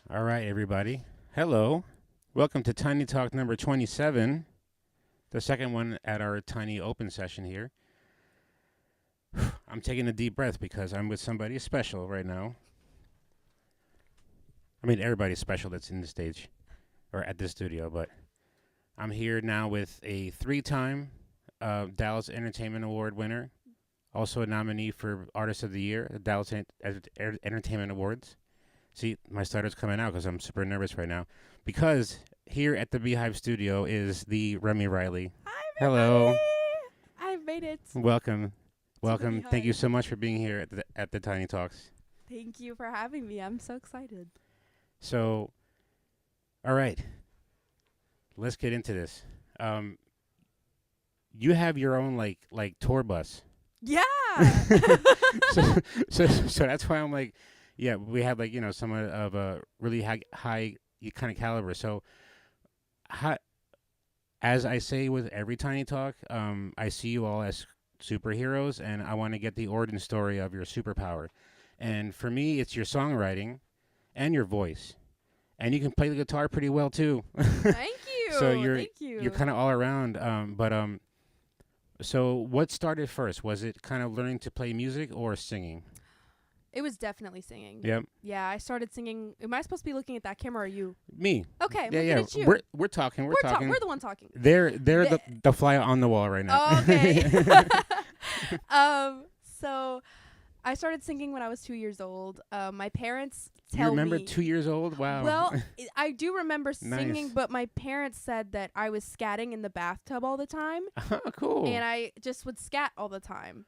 All right, everybody. Hello. Welcome to Tiny Talk number 27, the second one at our tiny open session here. I'm taking a deep breath because I'm with somebody special right now. I mean, everybody's special that's in the stage or at this studio, but I'm here now with a three-time Dallas Entertainment Award winner, also a nominee for Artist of the Year at Dallas Entertainment Awards. See, my stutter's coming out because I'm super nervous right now. Because here at the Beehive Studio is the Remy Reilly. Hi, Hello. everybody! I've made it. Welcome. the Welcome. Thank you Beehive. so much for being here at the Tiny Talks. Thank you for having me. I'm so excited. So, all right. Let's get into this. You have your own like tour bus. Yeah. so, so that's why I'm like, yeah, we have somewhat of a really high kind of caliber. So, how, as I say with every Tiny Talk, I see you all as superheroes, and I want to get the origin story of your superpower. And for me, it's your songwriting and your voice, and you can play the guitar pretty well too. Thank you. So Thank you. you're kind of all around. So what started first? Was it kind of learning to play music or singing? It was definitely singing. Yep. Yeah, I started singing. Am I supposed to be looking at that camera or you? Me. Okay, I'm Yeah, looking yeah. at you. We're talking. We're We're talking. we're the one talking. They're The- the fly on the wall right now. Oh, okay. So I started singing when I was 2 years old. My parents You remember me. 2 years old? Wow. Well, I do remember singing, Nice. but my parents said that I was scatting in the bathtub all the time. Oh, cool. And I just would scat all the time.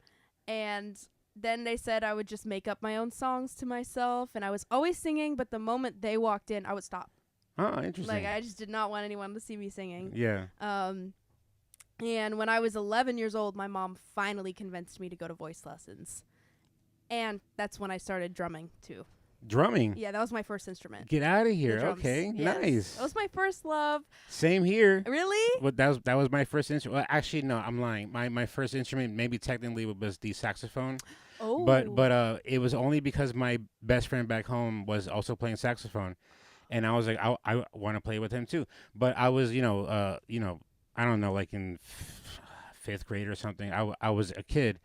And then they said I would just make up my own songs to myself, and I was always singing, but the moment they walked in, I would stop. Oh, interesting. Like, I just did not want anyone to see me singing. Yeah. And when I was 11 years old, my mom finally convinced me to go to voice lessons. And that's when I started drumming, too. Drumming. Yeah, that was my first instrument. Get out of The here. drums. Okay. Yes. Nice. That was my first love. Same here. Really? Well, that was my first instrument. Well, actually, no, I'm lying. My first instrument, maybe technically, was the saxophone. Oh. But it was only because my best friend back home was also playing saxophone, and I was like, I want to play with him too. But I was, I don't know, like in fifth grade or something. I was a kid,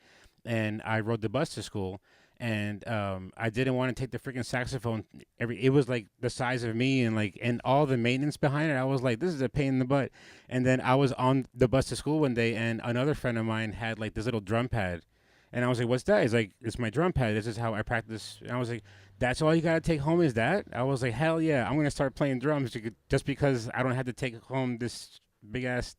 and I rode the bus to school. And I didn't want to take the freaking saxophone. It was like the size of me, and all the maintenance behind it. I was like, this is a pain in the butt. And then I was on the bus to school one day, and another friend of mine had like this little drum pad, and I was like, what's that? He's like, it's my drum pad. This is how I practice. And I was like, that's all you gotta take home is that? I was like, hell yeah, I'm gonna start playing drums just because I don't have to take home this big ass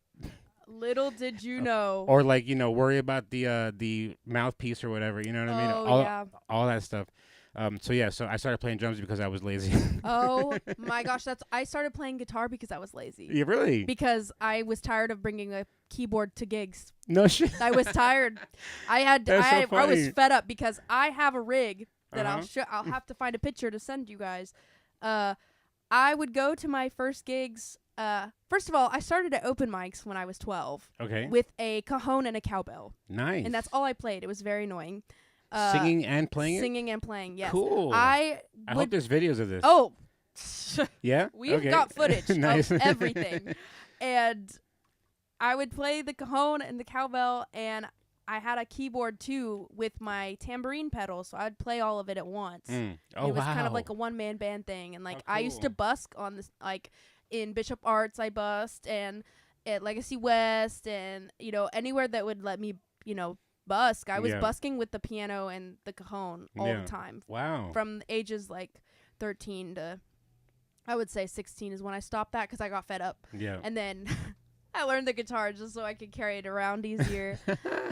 Little did you know. or worry about the mouthpiece or whatever. You know what I mean? Oh, yeah. All that stuff. So I started playing drums because I was lazy. Oh my gosh, I started playing guitar because I was lazy. Yeah, really? Because I was tired of bringing a keyboard to gigs. No shit. I was tired. That's so I was funny. fed up because I have a rig that Uh-huh. I'll have to find a picture to send you guys. I would go to my first gigs. First of all, I started at open mics when I was 12 Okay. with a cajon and a cowbell, Nice. and that's all I played. It was very annoying. Singing and playing it? Singing and playing, yes. Cool. I I hope would. there's videos of this. Oh, Yeah? we've Okay. got footage Nice. of everything, and I would play the cajon and the cowbell, and I had a keyboard too with my tambourine pedal, so I'd play all of it at once. Mm. Oh, It was wow. kind of like a one-man band thing, and like Oh, I used to cool. busk on this, like in Bishop Arts I busked, and at Legacy West, and anywhere that would let me busk. I was Yeah. busking with the piano and the cajon all Yeah. the time Wow. from ages like 13 to I would say 16 is when I stopped that because I got fed up, Yeah. and then I learned the guitar just so I could carry it around easier.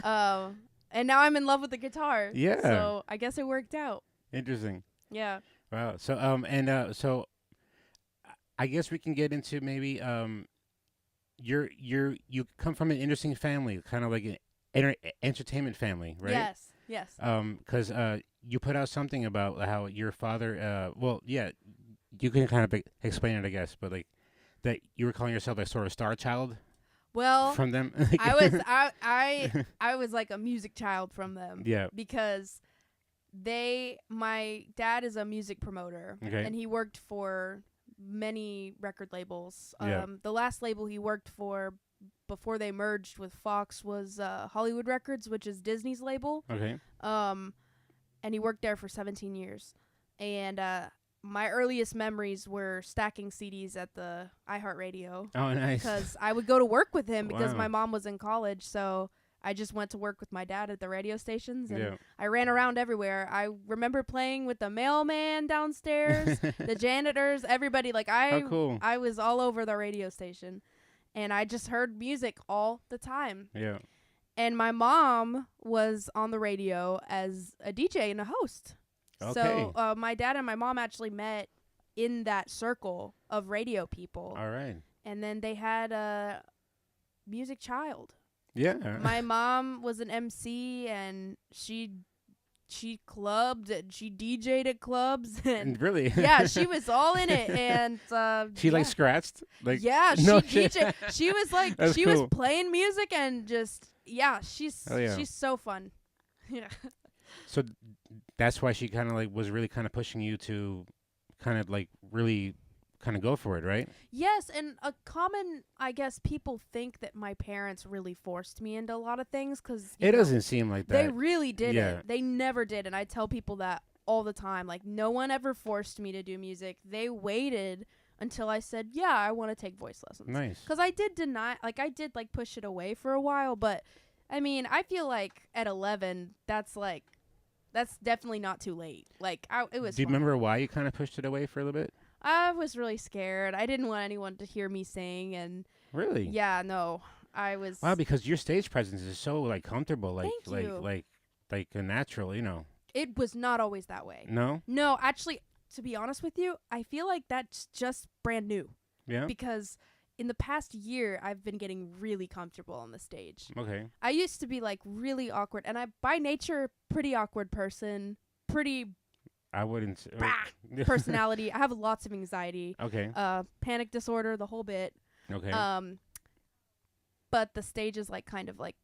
And now I'm in love with the guitar. Yeah. So I guess it worked out. Interesting. Yeah. Wow. So so I guess we can get into maybe you come from an interesting family, kind of like an entertainment family, right? Yes. Yes. Because you put out something about how your father. Well, yeah, you can kind of explain it, I guess, but like that you were calling yourself a sort of star child Well, from them. I was I was like a music child from them Yeah. because my dad is a music promoter, Okay. and he worked for many record labels. Yeah. The last label he worked for before they merged with Fox was Hollywood Records, which is Disney's label. Okay. And he worked there for 17 years. And my earliest memories were stacking CDs at the iHeartRadio. Oh, nice. Because I would go to work with him because Wow. my mom was in college, so I just went to work with my dad at the radio stations, and Yeah. I ran around everywhere. I remember playing with the mailman downstairs, the janitors, everybody. Like Oh, cool. I was all over the radio station, and I just heard music all the time. Yeah. And my mom was on the radio as a DJ and a host. Okay. So my dad and my mom actually met in that circle of radio people. All right. And then they had a music child. Yeah. My mom was an MC, and she clubbed and she DJ'd at clubs, and Really? yeah, she was all in it. And She yeah. like scratched? Like Yeah, she no DJ. shit. She was like That's she was cool. playing music and just she's Oh, yeah. she's so fun. Yeah. So that's why she kind of like was really kind of pushing you to kind of like really kind of go for it, right? Yes, and a common, I guess, people think that my parents really forced me into a lot of things because It doesn't seem like that. They really didn't. Yeah. They never did, and I tell people that all the time. Like, no one ever forced me to do music. They waited until I said, yeah, I want to take voice lessons. Nice. Because I did push it away for a while, but, I mean, I feel like at 11, that's definitely not too late. Like, it was Do you fun. remember why you kind of pushed it away for a little bit? I was really scared. I didn't want anyone to hear me sing, and Really? yeah, no, I was. Wow, because your stage presence is so like comfortable, like Thank you. like a natural, you know. It was not always that way. No? No, actually, to be honest with you, I feel like that's just brand new Yeah. because in the past year, I've been getting really comfortable on the stage. Okay. I used to be like really awkward, and I, by nature, pretty awkward person, pretty I wouldn't. personality. I have lots of anxiety, Okay. panic disorder, the whole bit. Okay. But the stage is like kind of like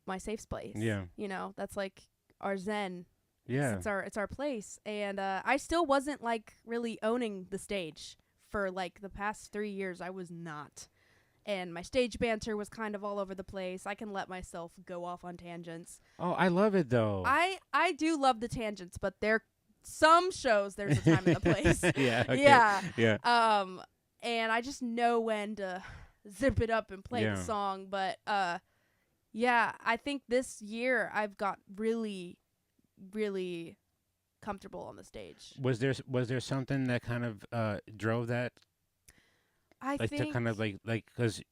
my safe place. Yeah. You know, that's like our zen. Yeah. It's our place. And I still wasn't like really owning the stage for like the past 3 years. I was not. And my stage banter was kind of all over the place. I can let myself go off on tangents. Oh, I love it though. I do love the tangents, but some shows there's a time and a place. Yeah. Okay. Yeah. Yeah. And I just know when to zip it up and play Yeah. the song. But yeah, I think this year I've got really, really comfortable on the stage. Was there something that kind of drove that, I like think to kind of like cause,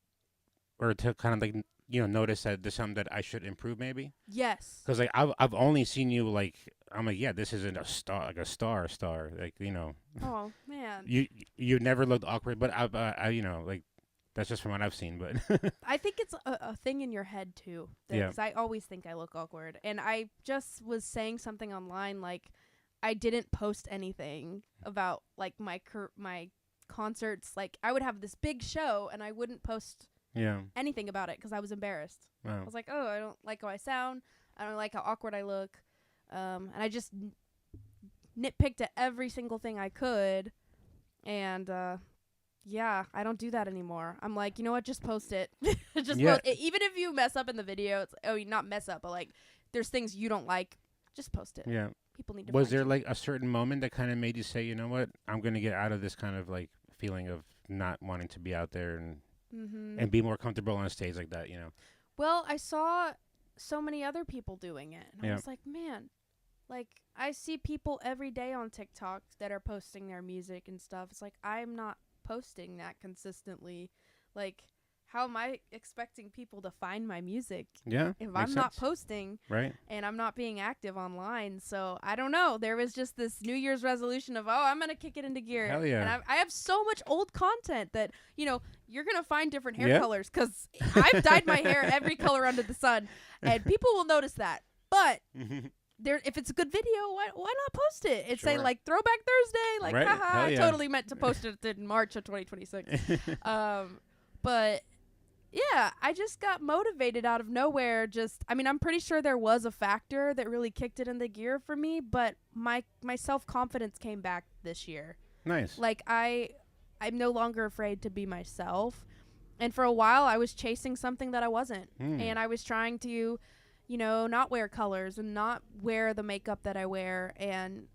or to kind of like notice that there's something that I should improve maybe? yes. Because like I've only seen you like I'm like, yeah, this isn't a star, like a star like Oh man. you never looked awkward, but I like that's just from what I've seen, but I think it's a thing in your head too. Yeah. Because I always think I look awkward, and I just was saying something online like I didn't post anything about like my concerts. Like I would have this big show, and I wouldn't post yeah. anything about it because I was embarrassed. I Wow. was like, oh, I don't like how I sound. I don't like how awkward I look. And I just nitpicked at every single thing I could. And, yeah, I don't do that anymore. I'm like, you know what? Just post it. Just Yeah. post it. Even if you mess up in the video, not mess up, but like there's things you don't like, just post it. Yeah. People need to Was find there you. like a certain moment that kind of made you say, you know what, I'm gonna get out of this kind of like feeling of not wanting to be out there and be more comfortable on a stage like that, Well, I saw so many other people doing it. And Yeah. I was like, man, like I see people every day on TikTok that are posting their music and stuff. It's like I'm not posting that consistently. Like, how am I expecting people to find my music Yeah. if makes I'm not sense. posting Right. and I'm not being active online? So I don't know. There was just this New Year's resolution of, I'm gonna kick it into gear. Hell yeah. And I have so much old content that you're gonna find different hair Yeah. colors because I've dyed my hair every color under the sun, and people will notice that. But if it's a good video, why not post it? It's say Sure. like Throwback Thursday, like Right. haha. Hell I yeah. totally meant to post it in March of 2026. But Yeah, I just got motivated out of nowhere. I mean, I'm pretty sure there was a factor that really kicked it into gear for me, but my self-confidence came back this year. Nice. Like I'm no longer afraid to be myself. And for a while I was chasing something that I wasn't. And I was trying to, not wear colors and not wear the makeup that I wear, and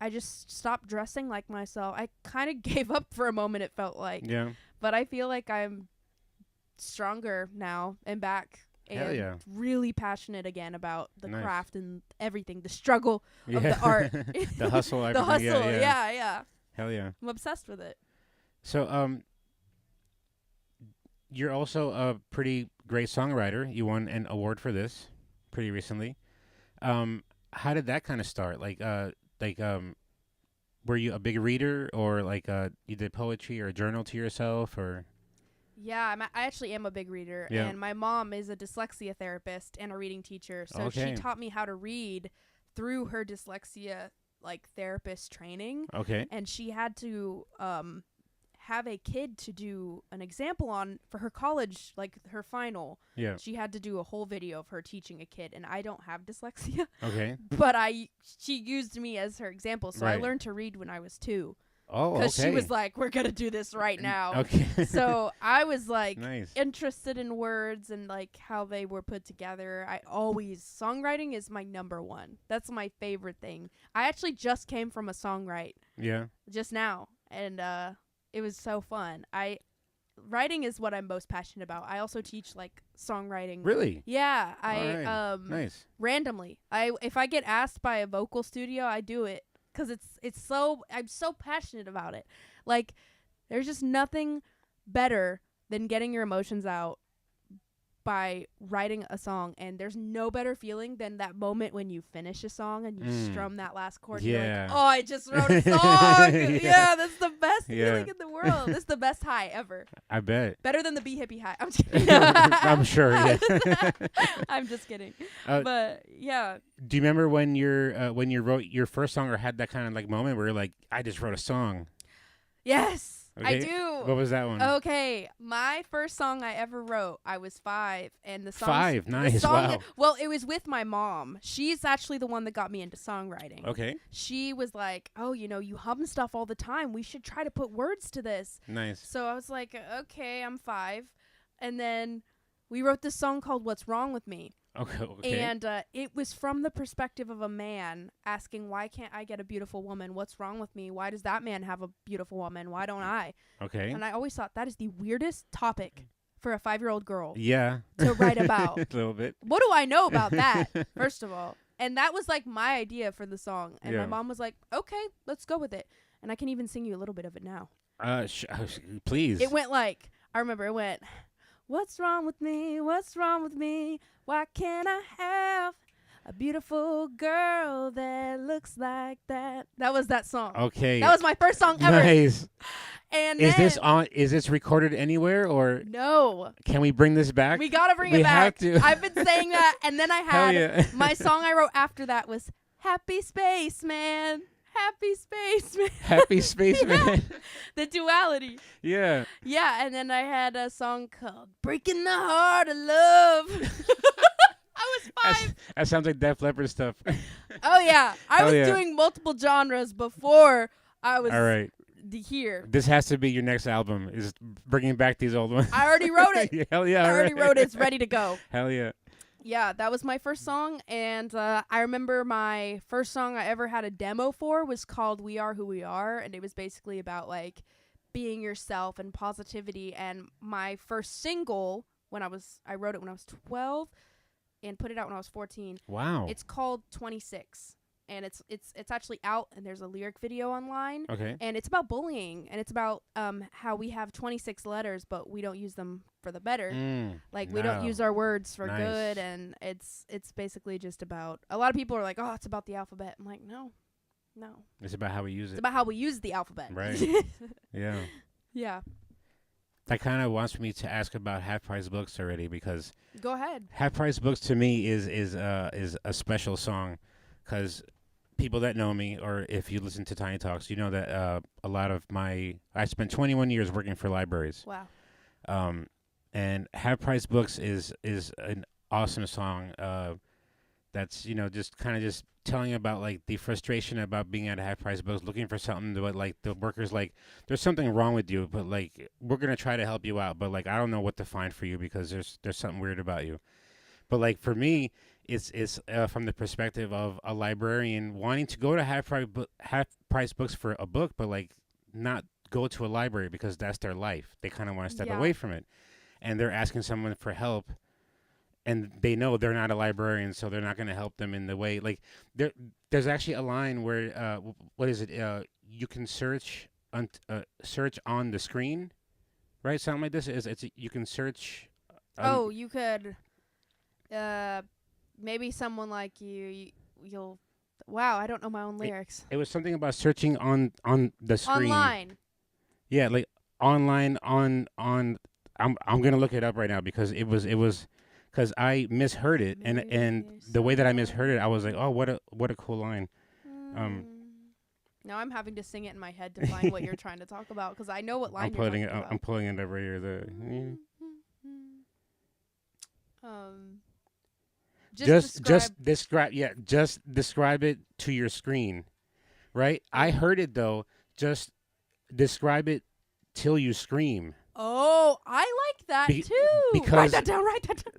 I just stopped dressing like myself. I kind of gave up for a moment, it felt like. Yeah. But I feel like I'm stronger now and back. Hell And yeah. really passionate again about the Nice. craft and everything, the struggle of the art. The hustle, The everything. hustle, Yeah. yeah. Hell yeah. I'm obsessed with it. So, you're also a pretty great songwriter. You won an award for this pretty recently. How did that kind of start? Were you a big reader, or you did poetry or a journal to yourself, or? Yeah, I actually am a big reader, Yeah. and my mom is a dyslexia therapist and a reading teacher, so Okay. she taught me how to read through her dyslexia therapist training, Okay. and she had to have a kid to do an example on for her college, her final. Yeah. She had to do a whole video of her teaching a kid, and I don't have dyslexia, Okay. but she used me as her example, so I Right. learned to read when I was 2. Oh, okay. Because she was like, we're going to do this right now. Okay. So I was Nice. interested in words and how they were put together. Songwriting is my number one. That's my favorite thing. I actually just came from a songwrite Yeah. just now, and it was so fun. Writing is what I'm most passionate about. I also teach songwriting. Really? Yeah, Alright. Nice. randomly. If I get asked by a vocal studio, I do it. 'Cause I'm so passionate about it. There's just nothing better than getting your emotions out by writing a song, and there's no better feeling than that moment when you finish a song and you strum that last chord. Yeah. You're like, oh, I just wrote a song. Yeah, that's the best Yeah. feeling in the world. That's the best high ever. I bet. Better than the Be Hippie high. I'm just kidding. I'm sure. Yeah. I'm just kidding. Uh, But yeah. Do you remember when you wrote your first song, or had that kind of moment where you're like, I just wrote a song? Yes, I Okay. do. What was that one? Okay, my first song I ever wrote, I was 5, and the song. 5, nice, song, wow. Well, it was with my mom. She's actually the one that got me into songwriting. Okay. She was like, "Oh, you hum stuff all the time. We should try to put words to this." Nice. So I was like, "Okay, I'm 5," and then we wrote this song called "What's Wrong with Me." Okay. And it was from the perspective of a man asking, why can't I get a beautiful woman? What's wrong with me? Why does that man have a beautiful woman? Why don't I? Okay. And I always thought that is the weirdest topic for a 5-year-old girl Yeah. to write about. A little bit. What do I know about that, first of all? And that was my idea for the song. And Yeah. my mom was like, okay, let's go with it. And I can even sing you a little bit of it now. Please. It went I remember it went, what's wrong with me? What's wrong with me? Why can't I have a beautiful girl that looks like that? That was that song. Okay. That was my first song ever. Nice. And Is then, this recorded anywhere, or No. can we bring this back? We gotta bring We it back. have to. I've been saying that, and then I Hell had yeah. my song I wrote after that was Happy Spaceman. Happy Spaceman. Happy Spaceman. The duality. Yeah. Yeah, and then I had a song called Breaking the Heart of Love. I was 5. That sounds like Def Leppard stuff. Oh, yeah. I Hell was yeah. doing multiple genres before I was All right. here. This has to be your next album, is bringing back these old ones. I already wrote it. Hell yeah. I all already right. wrote it. It's ready to go. Hell yeah. Yeah, that was my first song, and I remember my first song I ever had a demo for was called We Are Who We Are, and it was basically about being yourself and positivity. And my first single, I wrote it when I was 12 and put it out when I was 14. Wow. It's called 26, and it's actually out, and there's a lyric video online. Okay. And it's about bullying, and it's about how we have 26 letters, but we don't use them for the better. We don't No. use our words for Nice. good, and it's basically just about, a lot of people are like, oh, it's about the alphabet. I'm like, no. It's about how we use It's it. about how we use the alphabet. Right. Yeah. Yeah. That kind of wants me to ask about half price books already, because Go ahead. half price books to me is a special song, because people that know me, or if you listen to Tiny Talks, you know that a lot of I spent 21 years working for libraries. Wow. And Half Price Books is an awesome song. That's just kind of just telling about like the frustration about being at Half Price Books, looking for something, but like the workers like there's something wrong with you, but like we're gonna try to help you out, but like I don't know what to find for you because there's something weird about you. But like for me, it's from the perspective of a librarian wanting to go to half price books for a book, but like not go to a library because that's their life. They kind of want to step Yeah. away from it, and they're asking someone for help, and they know they're not a librarian, so they're not going to help them in the way. Like there's actually a line where what is it? You can search on the screen, right? Something like this. It's you can search. Oh, you could. Uh, maybe someone like you'll. Wow, I don't know my own lyrics. It was something about searching on the screen. Online. Yeah, like online on. I'm gonna look it up right now because it was because I misheard it, and the way that I misheard it, I was like, oh, what a cool line. Um, Now I'm having to sing it in my head to find what you're trying to talk about because I know what line you're talking about. I'm pulling it up right here. Um, Just describe it to your screen, right? I heard it though. Just describe it till you scream. Oh, I like that too. Because write that down.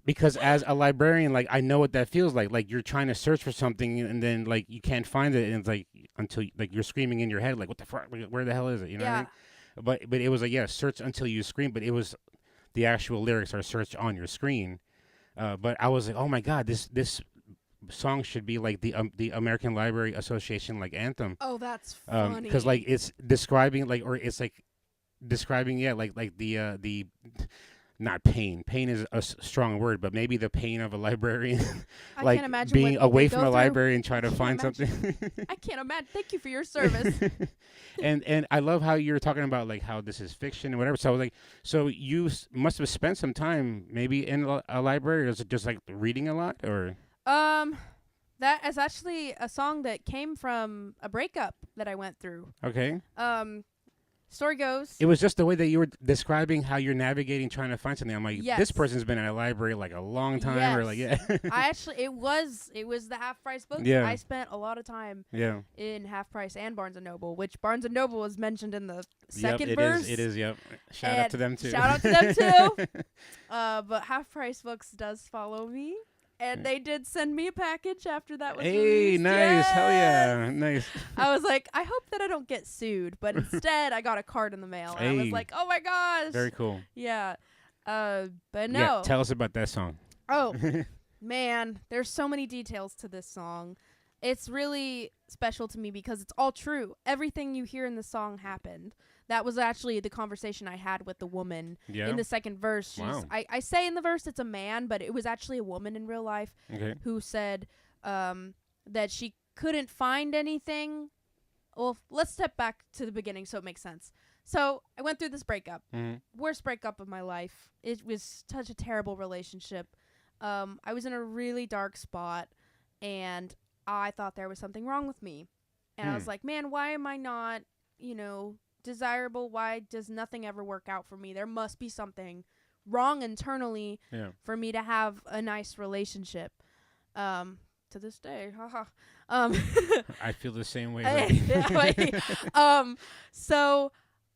Because as a librarian, like I know what that feels like. Like you're trying to search for something and then like you can't find it, and it's like until like you're screaming in your head, like what the fuck? Where the hell is it? You know what I mean? But it was like search until you scream. But it was the actual lyrics are search on your screen. But I was like, oh my god, this song should be like the American Library Association like anthem. Oh, that's funny. Because like it's describing like or it's like describing like the not pain. Pain is a strong word, but maybe the pain of a librarian, I like can't imagine being what away they from go a through. library and try to find something. I can't imagine. Thank you for your service. And I love how you were talking about like how this is fiction and whatever. So I was like, so you must have spent some time maybe in a library, or is it just like reading a lot, or? That is actually a song that came from a breakup that I went through. Okay. Story goes. It was just the way that you were describing how you're navigating, trying to find something. I'm like, Yes. this person's been in a library like a long time, or like, yeah. I actually, it was the Half Price books. Yeah. I spent a lot of time Yeah. in Half Price and Barnes and Noble, which Barnes and Noble was mentioned in the Yep, second it verse. is. It is. Yep. Shout out to them too. Shout out to them too. But Half Price Books does follow me. And they did send me a package after that was Hey, released. nice. Yes! Hell yeah. Nice. I was like, I hope that I don't get sued. But instead, I got a card in the mail. And I was Hey. like, oh my gosh. Very cool. Yeah. But no. Yeah, tell us about that song. Oh, man. There's so many details to this song. It's really special to me because it's all true. Everything you hear in the song happened. That was actually the conversation I had with the woman in the second verse. Wow. I say in the verse it's a man, but it was actually a woman in real life who said that she couldn't find anything. Well, let's step back to the beginning so it makes sense. So I went through this breakup. Worst breakup of my life. It was such a terrible relationship. I was in a really dark spot, and I thought there was something wrong with me. And I was like, man, why am I not, desirable? Why does nothing ever work out for me? There must be something wrong internally for me to have a nice relationship. To this day, haha. I feel the same way. So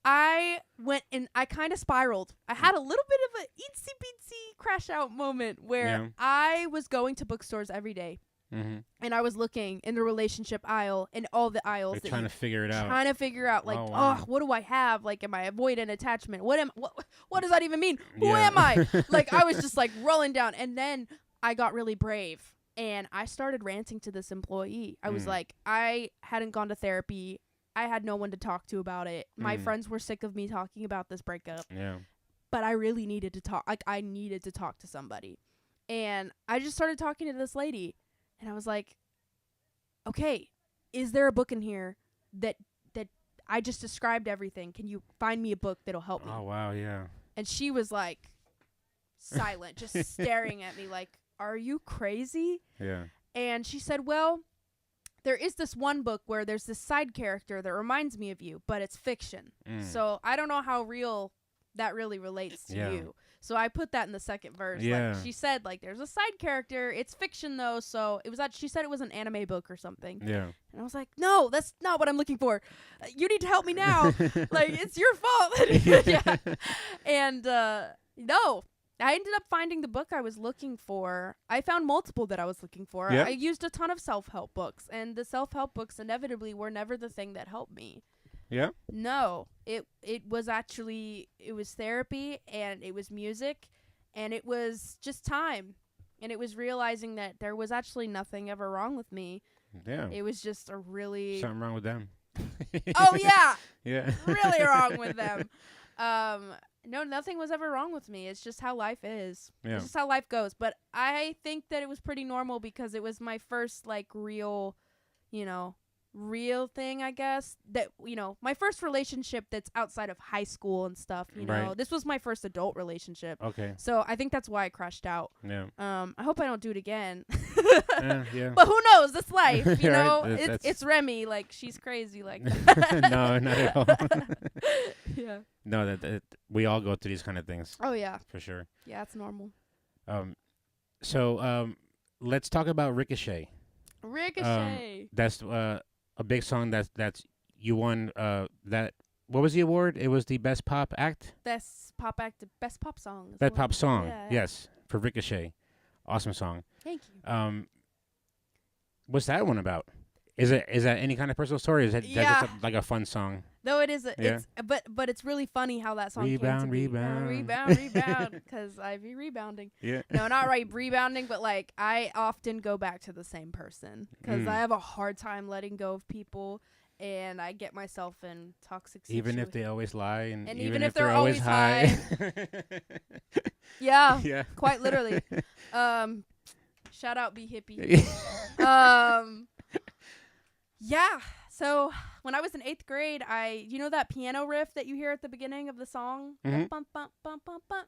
I went and I kind of spiraled. I had a little bit of a itsy bitsy crash out moment where I was going to bookstores every day. And I was looking in the relationship aisle and all the aisles. Trying to figure it out. Trying to figure out, like, what do I have? Like, am I avoidant attachment? What does that even mean? Who am I? Like, I was just like rolling down. And then I got really brave and I started ranting to this employee. I was like, I hadn't gone to therapy. I had no one to talk to about it. My friends were sick of me talking about this breakup. Yeah. But I really needed to talk. Like, I needed to talk to somebody. And I just started talking to this lady. And I was like, okay, is there a book in here that I just described everything? Can you find me a book that'll help me? Oh, wow, yeah. And she was like silent, just staring at me like, are you crazy? Yeah. And she said, well, there is this one book where there's this side character that reminds me of you, but it's fiction. So I don't know how real that really relates to you. So I put that in the second verse. Yeah. Like, she said, like, there's a side character. It's fiction, though. So it was that she said it was an anime book or something. Yeah. And I was like, no, that's not what I'm looking for. You need to help me now. Like, it's your fault. Yeah. And, no. I ended up finding the book I was looking for. I found multiple that I was looking for. Yep. I used a ton of self-help books. And the self-help books inevitably were never the thing that helped me. Yeah. No, it was actually, it was therapy, and it was music, and it was just time, and it was realizing that there was actually nothing ever wrong with me. Yeah. It was just a really Something wrong with them. oh yeah, Yeah. really wrong with them. No, nothing was ever wrong with me. It's just how life is. Yeah. It's just how life goes. But I think that it was pretty normal because it was my first like real, real thing, I guess, that, my first relationship that's outside of high school and stuff, Right. This was my first adult relationship. Okay. So I think that's why I crashed out. Yeah. I hope I don't do it again. Yeah. But who knows? That's life, you Right, know? that's- It's Remy, like, she's crazy like No, not at all. Yeah. No, that we all go through these kind of things Oh, yeah. for sure. Yeah, it's normal. So let's talk about Ricochet. Ricochet. That's a big song that's you won that. What was the award? It was the best pop act, Best pop act, best pop song. is best what- pop song. Yeah. Yes, for Ricochet. Awesome song. Thank you. What's that one about? Is that any kind of personal story? Or is that Yeah. just like a fun song? Though it is, Yeah. but it's really funny how that song Rebound, came to be. rebound. Rebound, because I be rebounding. Yeah. No, not right rebounding, but like I often go back to the same person because I have a hard time letting go of people, and I get myself in toxic situations. Even if they always lie, and even if if they're always high. Yeah, Yeah. quite literally. Shout out Be Hippie. Yeah. So when I was in 8th grade, that piano riff that you hear at the beginning of the song? The Mhm. bump, bump, bump, bump, bump.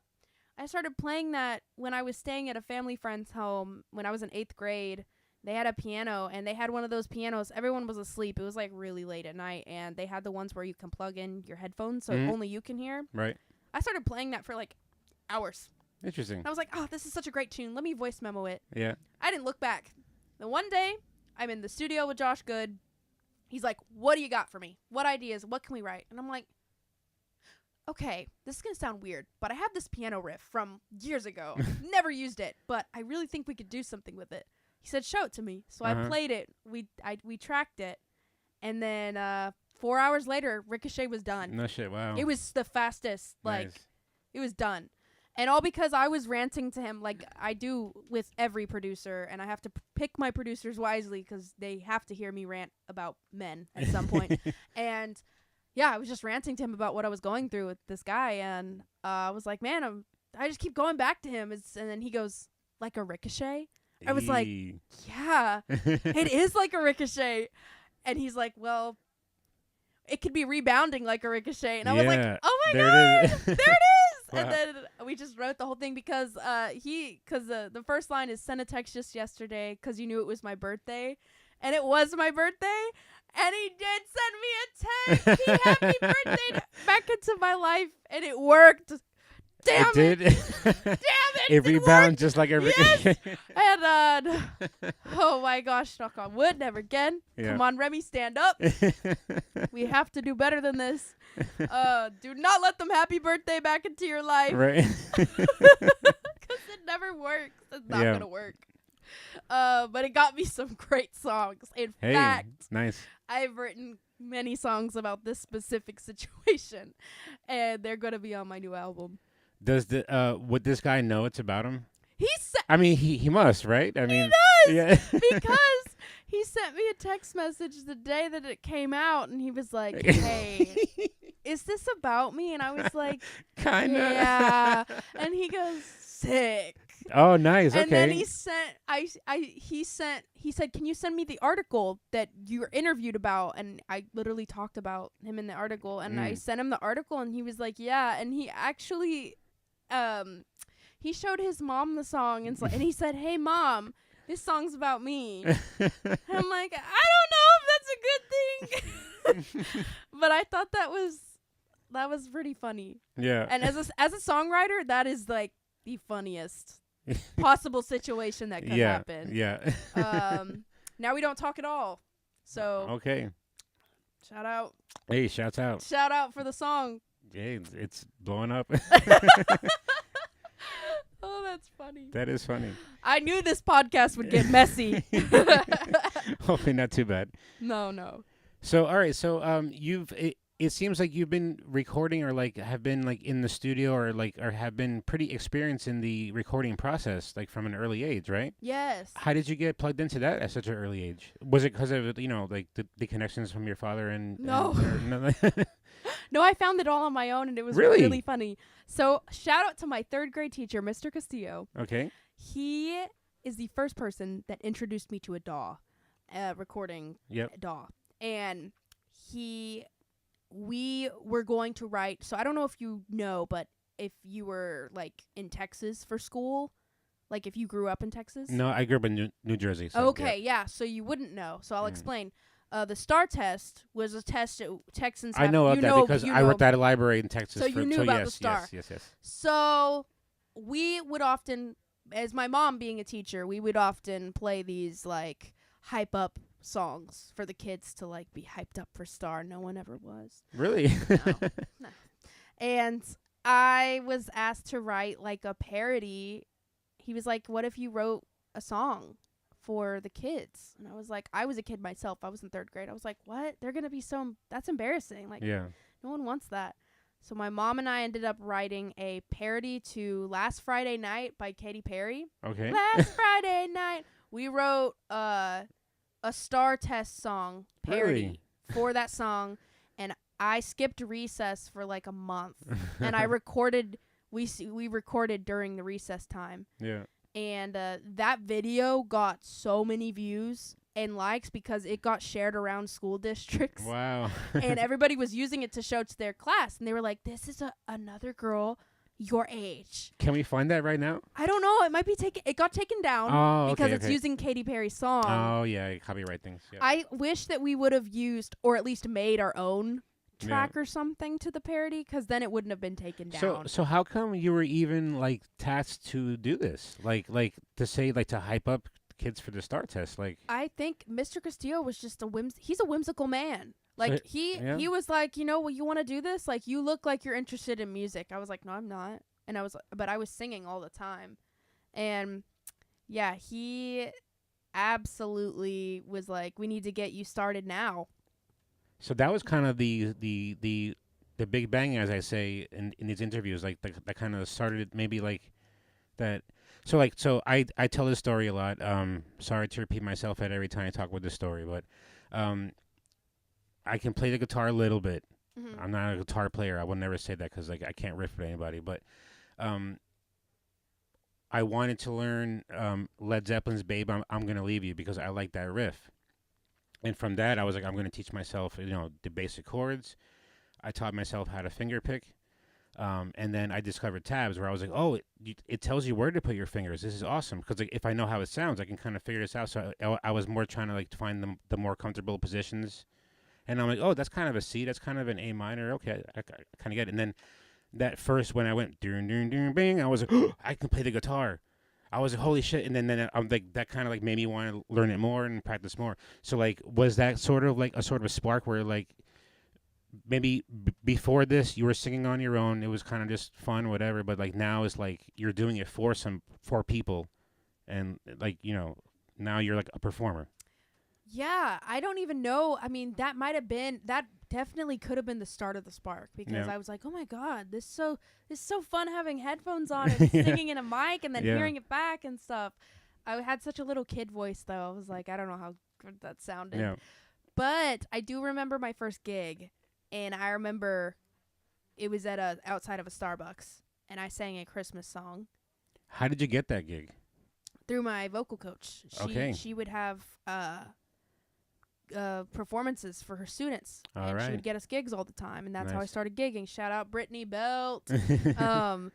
I started playing that when I was staying at a family friend's home when I was in 8th grade. They had a piano, and they had one of those pianos. Everyone was asleep. It was like really late at night, and they had the ones where you can plug in your headphones so Mhm. only you can hear. Right. I started playing that for like hours. Interesting. And I was like, oh, this is such a great tune. Let me voice memo it. Yeah. I didn't look back. The one day, I'm in the studio with Josh Good. He's like, what do you got for me? What ideas? What can we write? And I'm like, okay, this is going to sound weird, but I have this piano riff from years ago. Never used it, but I really think we could do something with it. He said, show it to me. So I played it. We tracked it. And then 4 hours later, Ricochet was done. No shit. Wow. It was the fastest. Like, Nice. it was done. And all because I was ranting to him like I do with every producer, and I have to pick my producers wisely because they have to hear me rant about men at some point. And yeah, I was just ranting to him about what I was going through with this guy, and I was like, man, I just keep going back to him. And then he goes, like a ricochet? I was like, Eee. yeah, it is like a ricochet. And he's like, well, it could be rebounding like a ricochet. And I was like, Yeah, oh my there God, it is. there it is. Wow. And then we just wrote the whole thing because the first line is send a text just yesterday because you knew it was my birthday. And it was my birthday. And he did send me a text. He happy birthday back into my life. And it worked. Damn it. It did. Damn it. It rebounded just like a Yes. And oh my gosh, knock on wood, never again. Yeah. Come on, Remy, stand up. We have to do better than this. Do not let them happy birthday back into your life. Right. Because it never works. It's not Yeah. going to work. But it got me some great songs. In Hey, fact, nice. I've written many songs about this specific situation. And they're going to be on my new album. Does would this guy know it's about him? He said... I mean, he must, right? I mean, does! yeah. Because he sent me a text message the day that it came out, and he was like, hey, is this about me? And I was like, Kinda. yeah. And he goes, sick. Oh, nice. And Okay. then he said, can you send me the article that you were interviewed about? And I literally talked about him in the article, and I sent him the article, and he was like, yeah. And he actually, he showed his mom the song, and he said, hey, Mom, this song's about me. And I'm like, I don't know if that's a good thing. But I thought that was that was pretty funny. Yeah. And as a songwriter, that is like the funniest possible situation that could happen. Yeah. Now we don't talk at all. So okay. shout out. Hey, shouts out. Shout out for the song. Hey, it's blowing up. Oh, that's funny. That is funny. I knew this podcast would get messy. Hopefully not too bad. No. So, all right. So, it seems like you've been recording or like have been like in the studio or have been pretty experienced in the recording process, like from an early age, right? Yes. How did you get plugged into that at such an early age? Was it because of, like the connections from your father and... No. No. No, I found it all on my own, and it was really funny. So, shout out to my 3rd grade teacher, Mr. Castillo. Okay. He is the first person that introduced me to a DAW, recording DAW. And we were going to write, so I don't know if you know, but if you were, like, in Texas for school, like if you grew up in Texas. No, I grew up in New Jersey. So okay, yeah, so you wouldn't know. So I'll explain. The STAR test was a test that Texans have. I know of that because I worked at a library in Texas. So you knew about the STAR. Yes. So we would often, as my mom being a teacher, we would often play these like hype up songs for the kids to like be hyped up for STAR. No one ever was. Really? No. And I was asked to write like a parody. He was like, "What if you wrote a song for the kids?" And I was like, I was a kid myself. I was in 3rd grade. I was like, what? They're going to be that's embarrassing. Like, no one wants that. So my mom and I ended up writing a parody to Last Friday Night by Katy Perry. Okay. Last Friday Night. We wrote a STAR test song parody for that song. And I skipped recess for like a month. And I recorded, we recorded during the recess time. Yeah. And that video got so many views and likes because it got shared around school districts. Wow. And everybody was using it to show to their class. And they were like, this is another girl your age. Can we find that right now? I don't know. It might be taken. It got taken down because it's using Katy Perry's song. Oh, yeah. Copyright things. Yeah. I wish that we would have used or at least made our own track or something to the parody, because then it wouldn't have been taken down. So how come you were even like tasked to do this? Like to say like to hype up kids for the STAR test? Like, I think Mr. Castillo was just he's a whimsical man. Like so, he was like, you want to do this? Like, you look like you're interested in music. I was like, no, I'm not. And but I was singing all the time. And yeah, he absolutely was like, we need to get you started now. So that was kind of the big bang, as I say in these interviews, like that kind of started maybe like that. So I tell this story a lot. Sorry to repeat myself at every time I talk with this story, but I can play the guitar a little bit. Mm-hmm. I'm not a guitar player. I would never say that because like I can't riff with anybody. But I wanted to learn Led Zeppelin's "Babe, I'm Gonna Leave You" because I like that riff. And from that, I was like, I'm going to teach myself, the basic chords. I taught myself how to finger pick. And then I discovered tabs where I was like, oh, it tells you where to put your fingers. This is awesome. Because like, if I know how it sounds, I can kind of figure this out. So I was more trying to like find the more comfortable positions. And I'm like, oh, that's kind of a C. That's kind of an A minor. Okay, I kind of get it. And then that first, when I went, doon, doon, doon, bing, I was like, oh, I can play the guitar. I was like, holy shit. And then I'm like, that kind of like made me want to learn it more and practice more. So like, was that sort of a spark where like maybe before this you were singing on your own, it was kind of just fun, whatever, but like now it's like you're doing it for people, and like, now you're like a performer. Yeah, I don't even know. I mean, that definitely could have been the start of the spark, because I was like, oh my God, this is so fun having headphones on and singing in a mic and then hearing it back and stuff. I had such a little kid voice though. I was like, I don't know how good that sounded. Yeah. But I do remember my first gig, and I remember it was at outside of a Starbucks, and I sang a Christmas song. How did you get that gig? Through my vocal coach. She would have performances for her students. She would get us gigs all the time, and that's how I started gigging. Shout out Brittany Belt.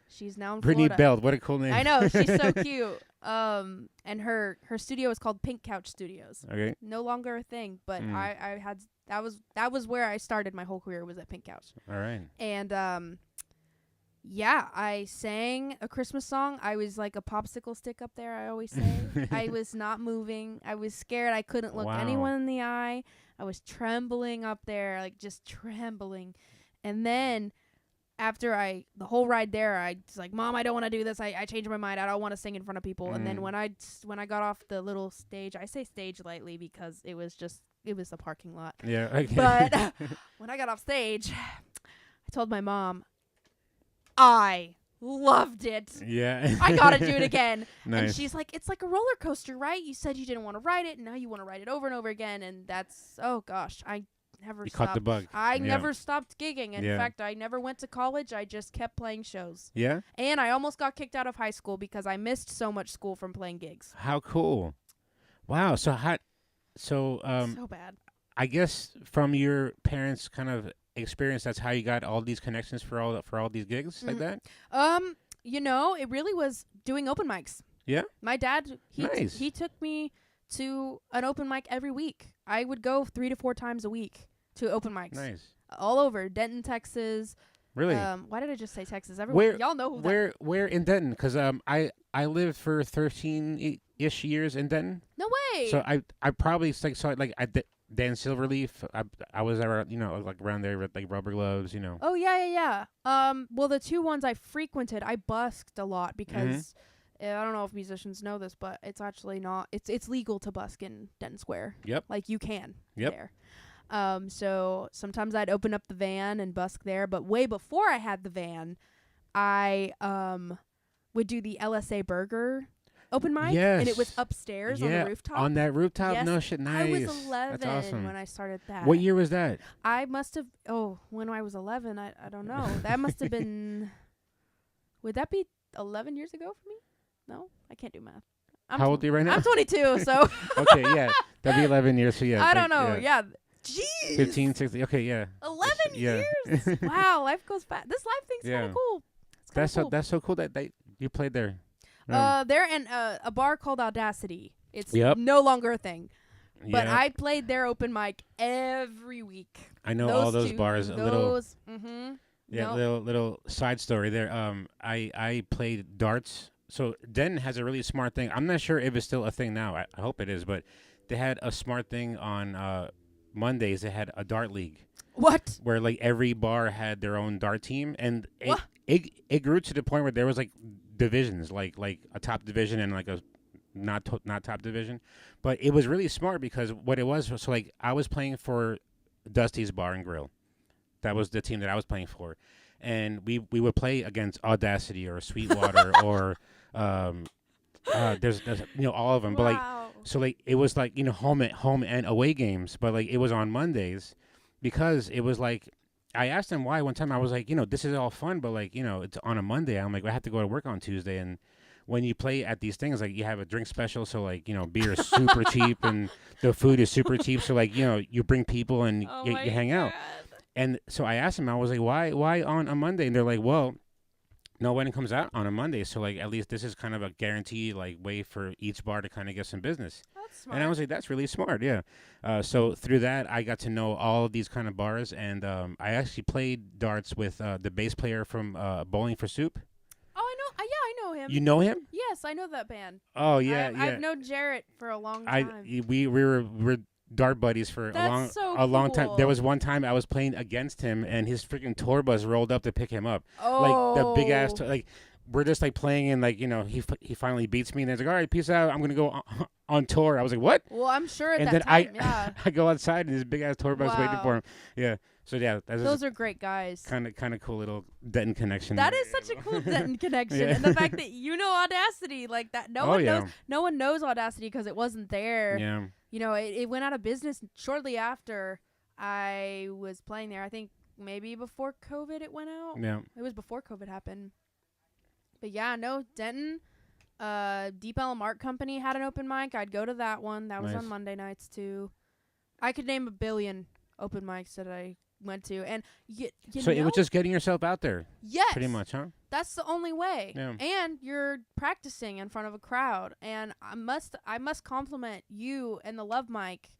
She's now in Brittany Florida. Belt, what a cool name. I know, she's so cute. And her studio is called Pink Couch Studios. Okay. No longer a thing, but Mm. I had that was where I started my whole career, was at Pink Couch. All right. And yeah, I sang a Christmas song. I was like a popsicle stick up there, I always say. I was not moving. I was scared. I couldn't look Wow. anyone in the eye. I was trembling up there, like just trembling. And then after the whole ride there, I was like, Mom, I don't want to do this. I changed my mind. I don't want to sing in front of people. And then when I got off the little stage, I say stage lightly because it was the parking lot. Yeah. Okay. But when I got off stage, I told my mom, I loved it. Yeah. I gotta do it again. Nice. And she's like, it's like a roller coaster, right? You said you didn't want to ride it, and now you want to ride it over and over again. And that's, oh gosh, I never You stopped. caught the bug. I Yeah. never stopped gigging. In Yeah. fact, I never went to college. I just kept playing shows. Yeah. And I almost got kicked out of high school because I missed so much school from playing gigs. How cool. Wow. So so bad. I guess from your parents' kind of experience, that's how you got all these connections for all these gigs like that. It really was doing open mics. Yeah. My dad, Nice. he took me to an open mic every week. I would go 3 to 4 times a week to open mics. Nice. All over Denton, Texas. Really. Why did I just say Texas? Everyone, y'all know who that. Where in Denton? Because I lived for 13-ish years in Denton. No way. So I probably saw Dan Silverleaf. I was around, like around there with like Rubber Gloves, Oh yeah. Well, the 2 ones I frequented, I busked a lot because I don't know if musicians know this, but it's actually not. It's legal to busk in Denton Square. Yep. Like you can. Yep. There. So sometimes I'd open up the van and busk there, but way before I had the van, I would do the LSA Burger open mic, Yes. and it was upstairs on the rooftop. On that rooftop? Yes. No shit, nice. I was 11 That's awesome. when I started that. What year was that? I must have. When I was 11, I don't know. That must have been. Would that be 11 years ago for me? No, I can't do math. How old are you right now? I'm 22, so. Okay, yeah, that'd be 11 years. So yeah, I don't know. Yeah. Jeez. 15, 16. Okay, yeah. 11 Yeah. years. Wow, life goes fast. This life thing's kind Yeah. of cool. It's That's kinda cool. that's so cool that you played there. They're in a bar called Audacity. It's Yep. no longer a thing. But Yeah. I played their open mic every week. I know all those 2, bars. Mm-hmm. Yeah, little side story there. I played darts. So Denton has a really smart thing. I'm not sure if it's still a thing now. I hope it is, but they had a smart thing on Mondays. They had a dart league What? where like every bar had their own dart team, and What? it grew to the point where there was like divisions, like a top division and like a not top division. But it was really smart because what it was so like I was playing for Dusty's Bar and Grill. That was the team that I was playing for, and we would play against Audacity or Sweetwater or there's all of them. But like Wow. so like it was like home and away games, but like it was on Mondays because it was like I asked them why one time. I was like, this is all fun, but like it's on a Monday. I'm like, I have to go to work on Tuesday, and when you play at these things, like you have a drink special, so like beer is super cheap and the food is super cheap, so like you bring people and you hang out. And so I asked them, I was like, why on a Monday? And they're like, well, no wedding comes out on a Monday, so like at least this is kind of a guaranteed like way for each bar to kind of get some business. That's smart. And I was like, that's really smart, yeah. So through that, I got to know all of these kind of bars, and I actually played darts with the bass player from Bowling for Soup. Oh, I know. I know him. You know him? Yes, I know that band. Oh yeah, I've known Jarrett for a long time. We were dart buddies for That's a long time. cool. There was one time I was playing against him, and his freaking tour bus rolled up to pick him up. Oh. Like the big ass, like we're just like playing, and like he finally beats me, and he's like, all right, peace out. I'm gonna go on tour. I was like, what? Well, I'm sure at And that then time, yeah. I go outside, and his big ass tour bus waiting Wow. for him. Yeah. So yeah, that's Those are great guys. kind of cool little Denton connection. That there, is such a cool Denton connection, Yeah. and the fact that you know Audacity like that. No one yeah. knows. No one knows Audacity because it wasn't there. Yeah. It went out of business shortly after I was playing there. I think maybe before COVID it went out. Yeah. It was before COVID happened. But yeah, no, Denton, Deep Elm Art Company had an open mic. I'd go to that one. That was Nice. on Monday nights too. I could name a billion open mics that I went to, and So it was just getting yourself out there, yes, pretty much, huh? That's the only way. Yeah. And you're practicing in front of a crowd. And I must compliment you and the Love Mic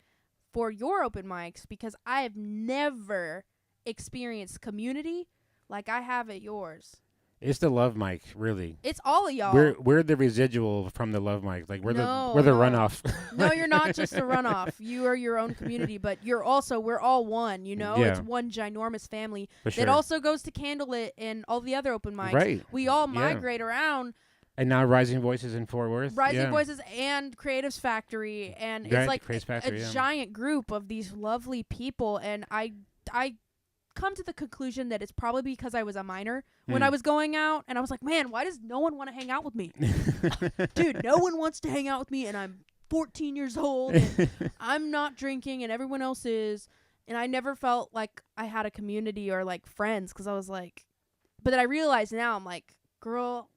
for your open mics, because I have never experienced community like I have at yours. It's the Love Mic, really. It's all of y'all. We're the residual from the Love Mic. Like we're the No. runoff. No, you're not just a runoff. You are your own community, but we're all one, you know? Yeah. It's one ginormous family For sure. that also goes to Candlelit and all the other open mics. Right. We all Yeah. migrate around. And now Rising Voices in Fort Worth. Rising Voices and Creatives Factory, and Right, it's like Creatives Factory, a giant group of these lovely people, and I come to the conclusion that it's probably because I was a minor when I was going out, and I was like, man, why does no one want to hang out with me? Dude, no one wants to hang out with me, and I'm 14 years old, and I'm not drinking, and everyone else is, and I never felt like I had a community or like friends, because I was like, but then I realize now, I'm like, girl,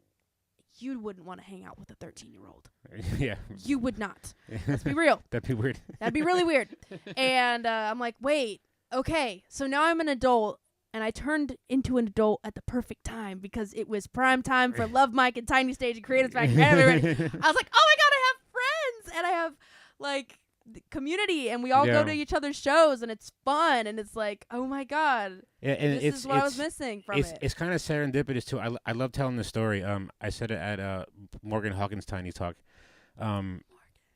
you wouldn't want to hang out with a 13-year-old. Yeah. You would not. Let's be real. That'd be weird. That'd be really weird. And I'm like, wait, okay, so now I'm an adult, and I turned into an adult at the perfect time, because it was prime time for Love Mic and Tiny Stage and Creative Factory. Everybody. I was like, oh my God, I have friends, and I have like community, and we all go to each other's shows, and it's fun, and it's like, oh my God, Yeah, and this is what I was missing from it. It's kind of serendipitous too. I love telling the story. I said it at Morgan Hawkins' Tiny Talk.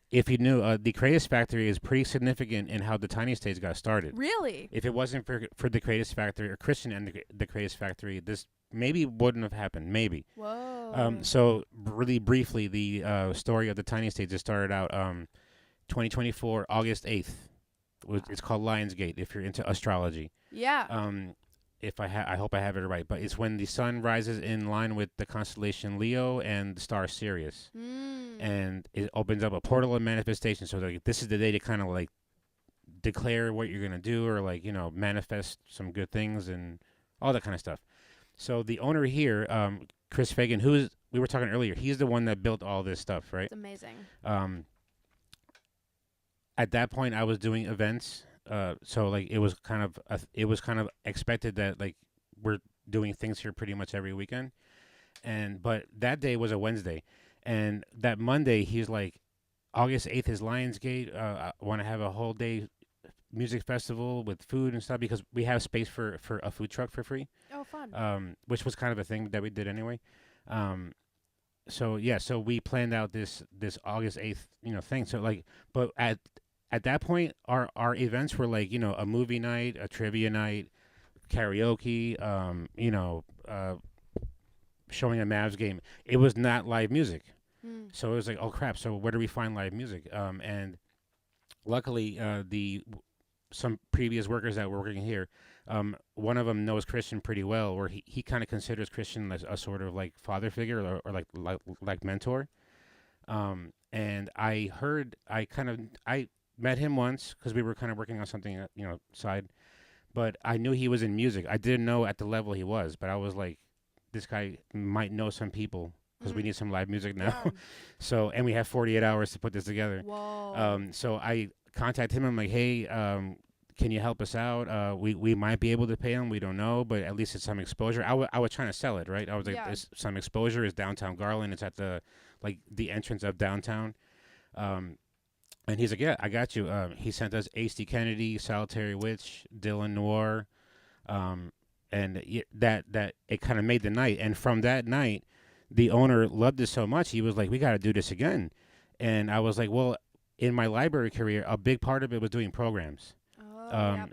If you knew, the Creative Factory is pretty significant in how the Tiny Stage got started. Really? If it wasn't for the Creative Factory or Christian and the Creative Factory, this maybe wouldn't have happened. Maybe. Whoa. So really briefly, the story of the Tiny Stage just started out 2024 August 8th. It's called Lionsgate. If you're into astrology. Yeah. If I hope I have it right, but it's when the sun rises in line with the constellation Leo and the star Sirius, and it opens up a portal of manifestation. So like, this is the day to kind of like declare what you're gonna do, or like manifest some good things and all that kind of stuff. So the owner here, Chris Fagan, we were talking earlier, he's the one that built all this stuff, right? It's amazing. At that point, I was doing events. So like it was kind of expected that like we're doing things here pretty much every weekend, but that day was a Wednesday, and that Monday he's like, August 8th is Lionsgate. I want to have a whole day music festival with food and stuff, because we have space for a food truck for free. Oh, fun. Which was kind of a thing that we did anyway. So we planned out this August 8th thing. So like, but at that point, our events were like, a movie night, a trivia night, karaoke, showing a Mavs game. It was not live music. So it was like, oh crap. So where do we find live music? And luckily, some previous workers that were working here, one of them knows Christian pretty well, where he kind of considers Christian as a sort of like father figure, or like mentor. And I met him once because we were kind of working on something, side. But I knew he was in music. I didn't know at the level he was, but I was like, this guy might know some people, because we need some live music now. Yeah. So, and we have 48 hours to put this together. Whoa. So I contacted him. I'm like, hey, can you help us out? We might be able to pay him. We don't know, but at least it's some exposure. I was trying to sell it, right? I was like, there's some exposure. Is downtown Garland. It's at the entrance of downtown. And he's like, yeah, I got you. He sent us H.D. Kennedy, Solitary Witch, Dylan Noir, and that it kind of made the night. And from that night, the owner loved it so much, he was like, we got to do this again. And I was like, well, in my library career, a big part of it was doing programs.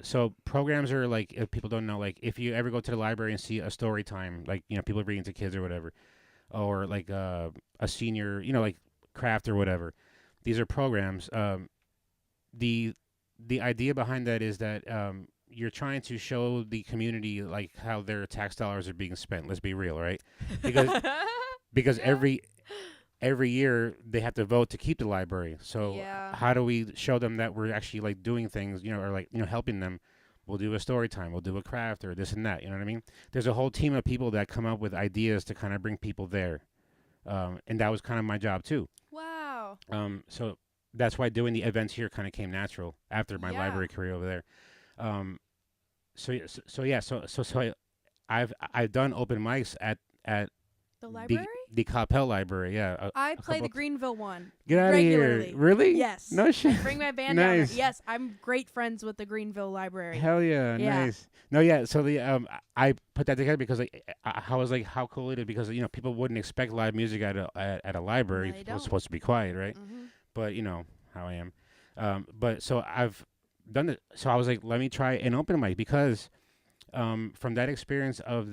So programs are like, if people don't know, like if you ever go to the library and see a story time, like, people reading to kids or whatever, or like a senior, like craft or whatever. These are programs. The idea behind that is that you're trying to show the community like how their tax dollars are being spent. Let's be real, right? Because every year they have to vote to keep the library. So how do we show them that we're actually like doing things, or like helping them? We'll do a story time. We'll do a craft or this and that. You know what I mean? There's a whole team of people that come up with ideas to kind of bring people there, and that was kind of my job too. Wow. So that's why doing the events here kind of came natural after my library career over there. I've done open mics at at The library? the Coppell Library. Yeah, I play the Greenville one. Get out of regularly. here! Really? Yes. No shit. I bring my band down there. Nice. Yes, I'm great friends with the Greenville Library. Hell yeah, Yeah. nice. No, yeah. So I put that together because like I was like, how cool it is because people wouldn't expect live music at a library. They It don't. was supposed to be quiet, right? Mm-hmm. But how I am. But so I've done it. So I was like, let me try an open mic because from that experience of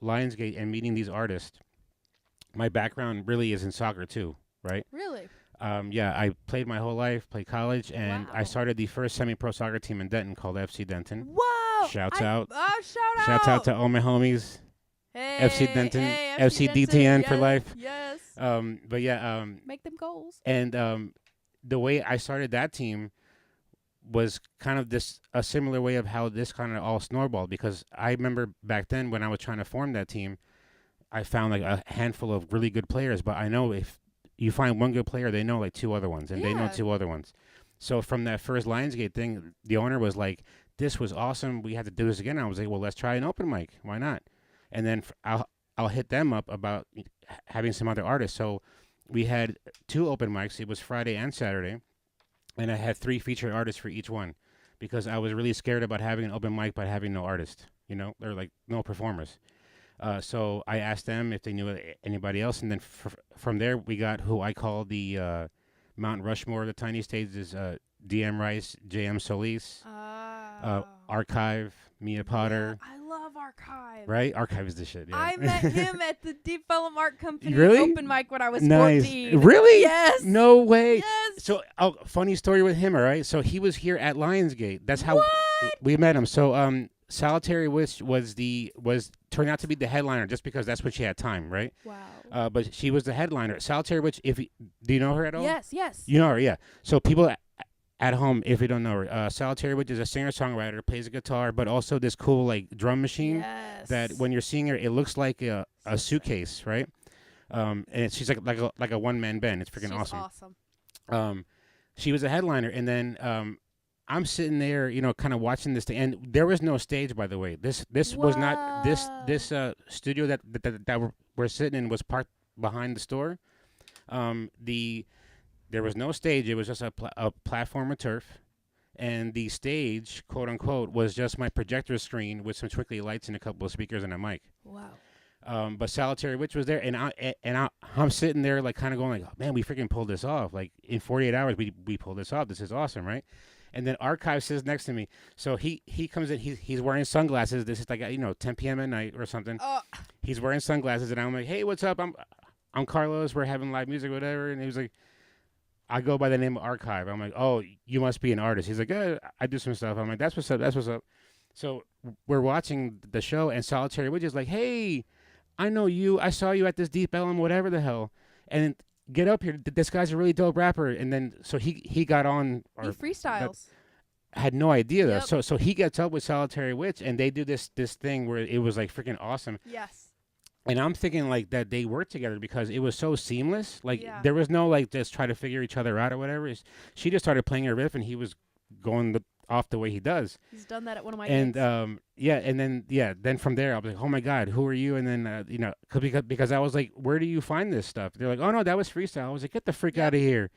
Lionsgate and meeting these artists, my background really is in soccer too, right? Really? Yeah, I played my whole life, played college, and I Wow. started the first semi-pro soccer team in Denton called FC Denton. Whoa! Shouts out. Oh, Shouts out to all my homies. Hey, FC Denton, hey, FC Denton, DTN for yes, life. Yes. But yeah, Make them goals. and the way I started that team was kind of a similar way of how this kind of all snowballed because I remember back then when I was trying to form that team, I found like a handful of really good players, but I know if you find one good player, they know like two other ones, and they know Yeah. two other ones. So from that first Lionsgate thing, the owner was like, "This was awesome. We have to do this again." I was like, "Well, let's try an open mic. Why not?" And then I'll hit them up about having some other artists. So we had 2 open mics. It was Friday and Saturday, and I had 3 featured artists for each one because I was really scared about having an open mic but having no artist. Or like no performers. So I asked them if they knew anybody else, and then from there we got who I call the Mount Rushmore of the tiny stages: DM Rice, JM Solis, Archive, Mia Potter. Yeah, I love Archive. Right, Archive is the shit. Yeah. I met him at the Deep Ellum Art Company Really? open mic when I was Nice. 14. Really? Yes. No way. Yes. So, funny story with him. All right. So he was here at Lionsgate. That's how What? we met him. So, Solitary Witch was turned out to be the headliner just because that's when she had time, right? Wow. But she was the headliner. Solitary Witch. Do you know her at all? Yes. Yes. You know her, yeah. So people at home, if you don't know her, Solitary Witch is a singer-songwriter, plays a guitar, but also this cool like drum machine Yes. that when you're seeing her, it looks like a suitcase, right? And she's like a one-man band. It's freaking She's awesome. She was a headliner, and then I'm sitting there, kind of watching this thing, and there was no stage, by the way. This was not this studio that we're sitting in was parked behind the store. There was no stage. It was just a platform of turf, and the stage, quote unquote, was just my projector screen with some twinkly lights and a couple of speakers and a mic. Wow. But Solitary Witch was there, and I'm sitting there like kind of going like, oh, man, we freaking pulled this off. Like in 48 hours, we pulled this off. This is awesome, right? And then Archive sits next to me, so he comes in. He's wearing sunglasses. This is like 10 p.m. at night or something. He's wearing sunglasses, and I'm like, hey, what's up? I'm Carlos. We're having live music, whatever. And he was like, I go by the name of Archive. I'm like, oh, you must be an artist. He's like, yeah, I do some stuff. I'm like, that's what's up. That's what's up. So we're watching the show, and Solitary Witch is like, hey, I know you. I saw you at this Deep Ellum, whatever the hell. And get up here. This guy's a really dope rapper. And then so he got on. He freestyles. Had no idea Yep. though. So he gets up with Solitary Witch, and they do this thing where it was like freaking awesome. Yes. And I'm thinking like that they worked together because it was so seamless. Like Yeah. there was no like just try to figure each other out or whatever. She just started playing her riff, and he was going off the way he does. He's done that at one of my And gigs. then from there I was like, oh my god, who are you? And then because I was like, where do you find this stuff? They're like, oh no, that was freestyle. I was like, get the freak out of here.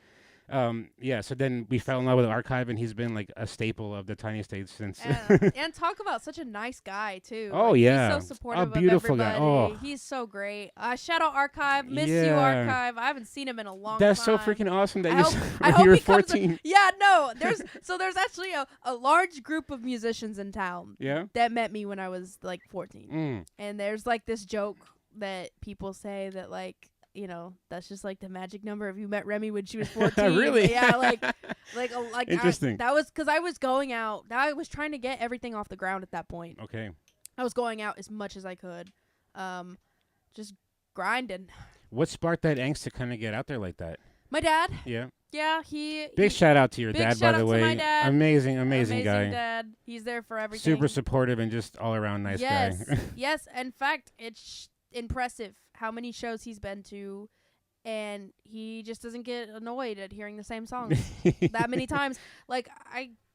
So then we fell in love with Archive, and he's been like a staple of the tiny stage since. And talk about such a nice guy too. Oh, Like, yeah. He's so supportive A beautiful of guy. everybody. Oh. He's so great. Shout out Archive. Miss you, Yeah. Archive. I haven't seen him in a long That's time. so freaking awesome that I you hope- I when hope you were he comes- 14. Yeah, no. There's actually a large group of musicians in town Yeah. that met me when I was like 14. Mm. And there's like this joke that people say that like, that's just like the magic number if you met Remy when she was 14. Really? Yeah, like Interesting. that was because I was going out. I was trying to get everything off the ground at that point. Okay. I was going out as much as I could, just grinding. What sparked that angst to kind of get out there like that? My dad, Yeah. yeah, he Big shout out to your big dad, shout by the out to way. my dad. Amazing guy. dad. He's there for everything. Super supportive and just all around nice yes, guy. yes. In fact, it's impressive how many shows he's been to, and he just doesn't get annoyed at hearing the same songs that many times. Like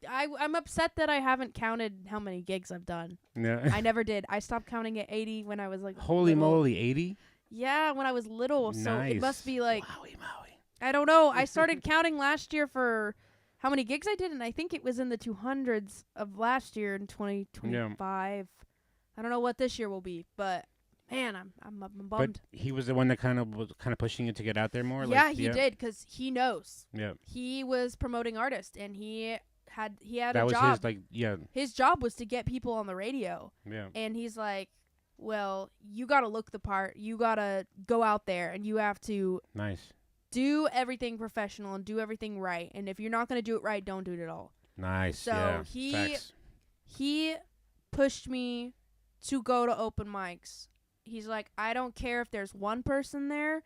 I'm upset that I haven't counted how many gigs I've done. No. I never did. I stopped counting at 80 when I was like Holy little. moly, 80? Yeah, when I was little. So Nice. it must be like Wowie mowie. I don't know. I started counting last year for how many gigs I did, and I think it was in the 200s of last year in 2025. I don't know what this year will be, but man, I'm bummed. But he was the one that was pushing you to get out there more. Yeah, like, he did, 'cause he knows. Yeah. He was promoting artists, and he had That a was job. his His job was to get people on the radio, Yeah. and he's like, well, you got to look the part. You got to go out there, and you have to Nice. do everything professional and do everything right. And if you're not going to do it right, don't do it at all. Nice. So yeah. he- Facts. He pushed me to go to open mics. He's like, I don't care if there's one person there.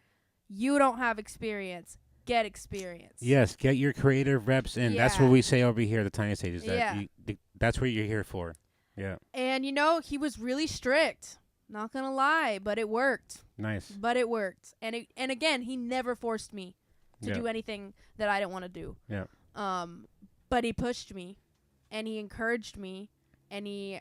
You don't have experience. Get experience. Yes, get your creative reps in. That's what Yeah. we say over here at the Tiny Stage. Is that Yeah. that's what you're here for. Yeah. And, he was really strict. Not going to lie, but it worked. Nice. But it worked. And again, he never forced me to Yeah. do anything that I didn't want to do. Yeah. But he pushed me, and he encouraged me, and he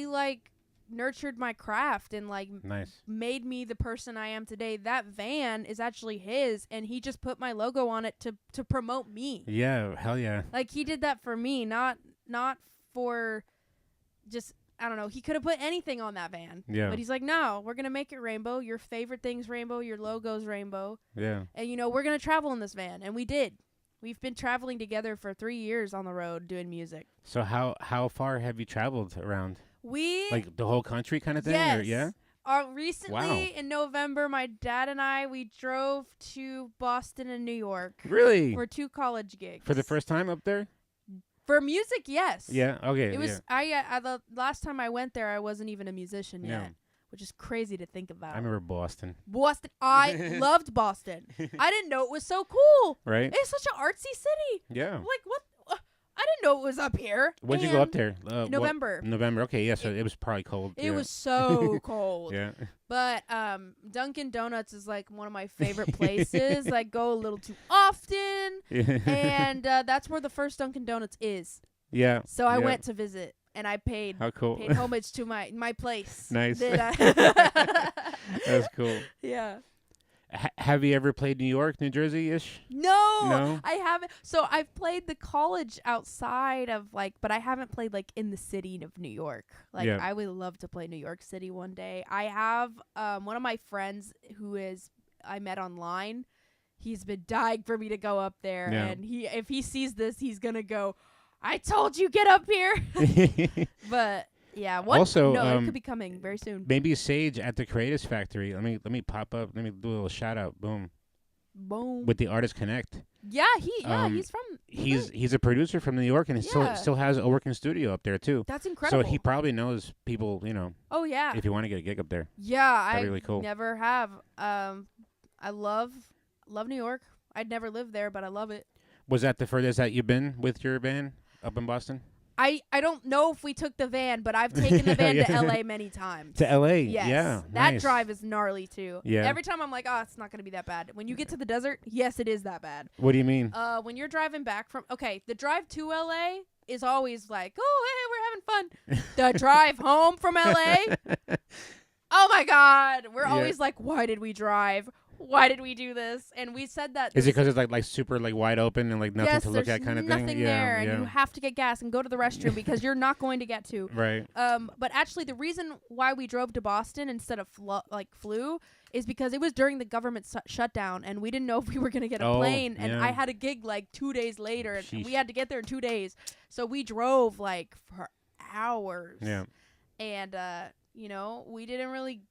like nurtured my craft and like Nice. made me the person I am today. That van is actually his, and he just put my logo on it to promote me. Yeah. Hell yeah. Like he did that for me, not for just, I don't know. He could have put anything on that van. Yeah. But he's like, no, we're going to make it rainbow. Your favorite thing's rainbow. Your logo's rainbow. Yeah. And, we're going to travel in this van. And we did. We've been traveling together for 3 years on the road doing music. So how far have you traveled around? We, Like the whole country kind of thing? yes. Or, yeah. Recently, Wow. in November, my dad and I, we drove to Boston and New York Really? for 2 college gigs. For the first time up there? For music, yes. Yeah. Okay. It was, the last time I went there, I wasn't even a musician Yeah. yet, which is crazy to think about. I remember Boston. Boston. I loved Boston. I didn't know it was so cool. Right? It's such an artsy city. Yeah. Like, what? I didn't know it was up here. When'd you go up there? November. November. Okay. Yeah. So it was probably cold. It yeah. was so cold. Yeah. But Dunkin' Donuts is like one of my favorite places. I go a little too often, and that's where the first Dunkin' Donuts is. Yeah. So I yeah. went to visit, and I paid How cool. homage to my place. Nice. That That's cool. Yeah. Have you ever played New York, New Jersey-ish? No, I haven't. So I've played the college outside of but I haven't played in the city of New York. Yeah. I would love to play New York City one day. I have one of my friends I met online. He's been dying for me to go up there, Yeah. and if he sees this, he's gonna go, "I told you, get up here." But yeah, Also, it could be coming very soon. Maybe Sage at the Creators Factory. Let me pop up. Let me do a little shout out. Boom. Boom. With the Artist Connect. Yeah, he's from. He's a producer from New York, and he Yeah. still has a working studio up there too. That's incredible. So he probably knows people. Oh yeah. If you want to get a gig up there. Yeah, That'd I be really cool. never have. I love New York. I'd never lived there, but I love it. Was that the furthest that you've been with your band up in Boston? I don't know if we took the van, but I've taken the van to LA many times. To LA, Yes. yeah. That Nice. drive is gnarly too. Yeah. Every time I'm like, oh, it's not going to be that bad. When you get to the desert, yes, it is that bad. What do you mean? When you're driving back the drive to LA is always like, oh, hey, we're having fun. The drive home from LA, oh my God. We're Yeah. always like, why did we drive? Why did we do this? And we said that. Is it because it's like super wide open and nothing yes, to look there's at kind of nothing thing? there, Yeah, and you have to get gas and go to the restroom because you're not going to get to. Right. But actually, the reason why we drove to Boston instead of flew is because it was during the government shutdown, and we didn't know if we were going to get a plane. And yeah. I had a gig 2 days later, and Sheesh. we had to get there in 2 days. So we drove for hours. Yeah. And we didn't really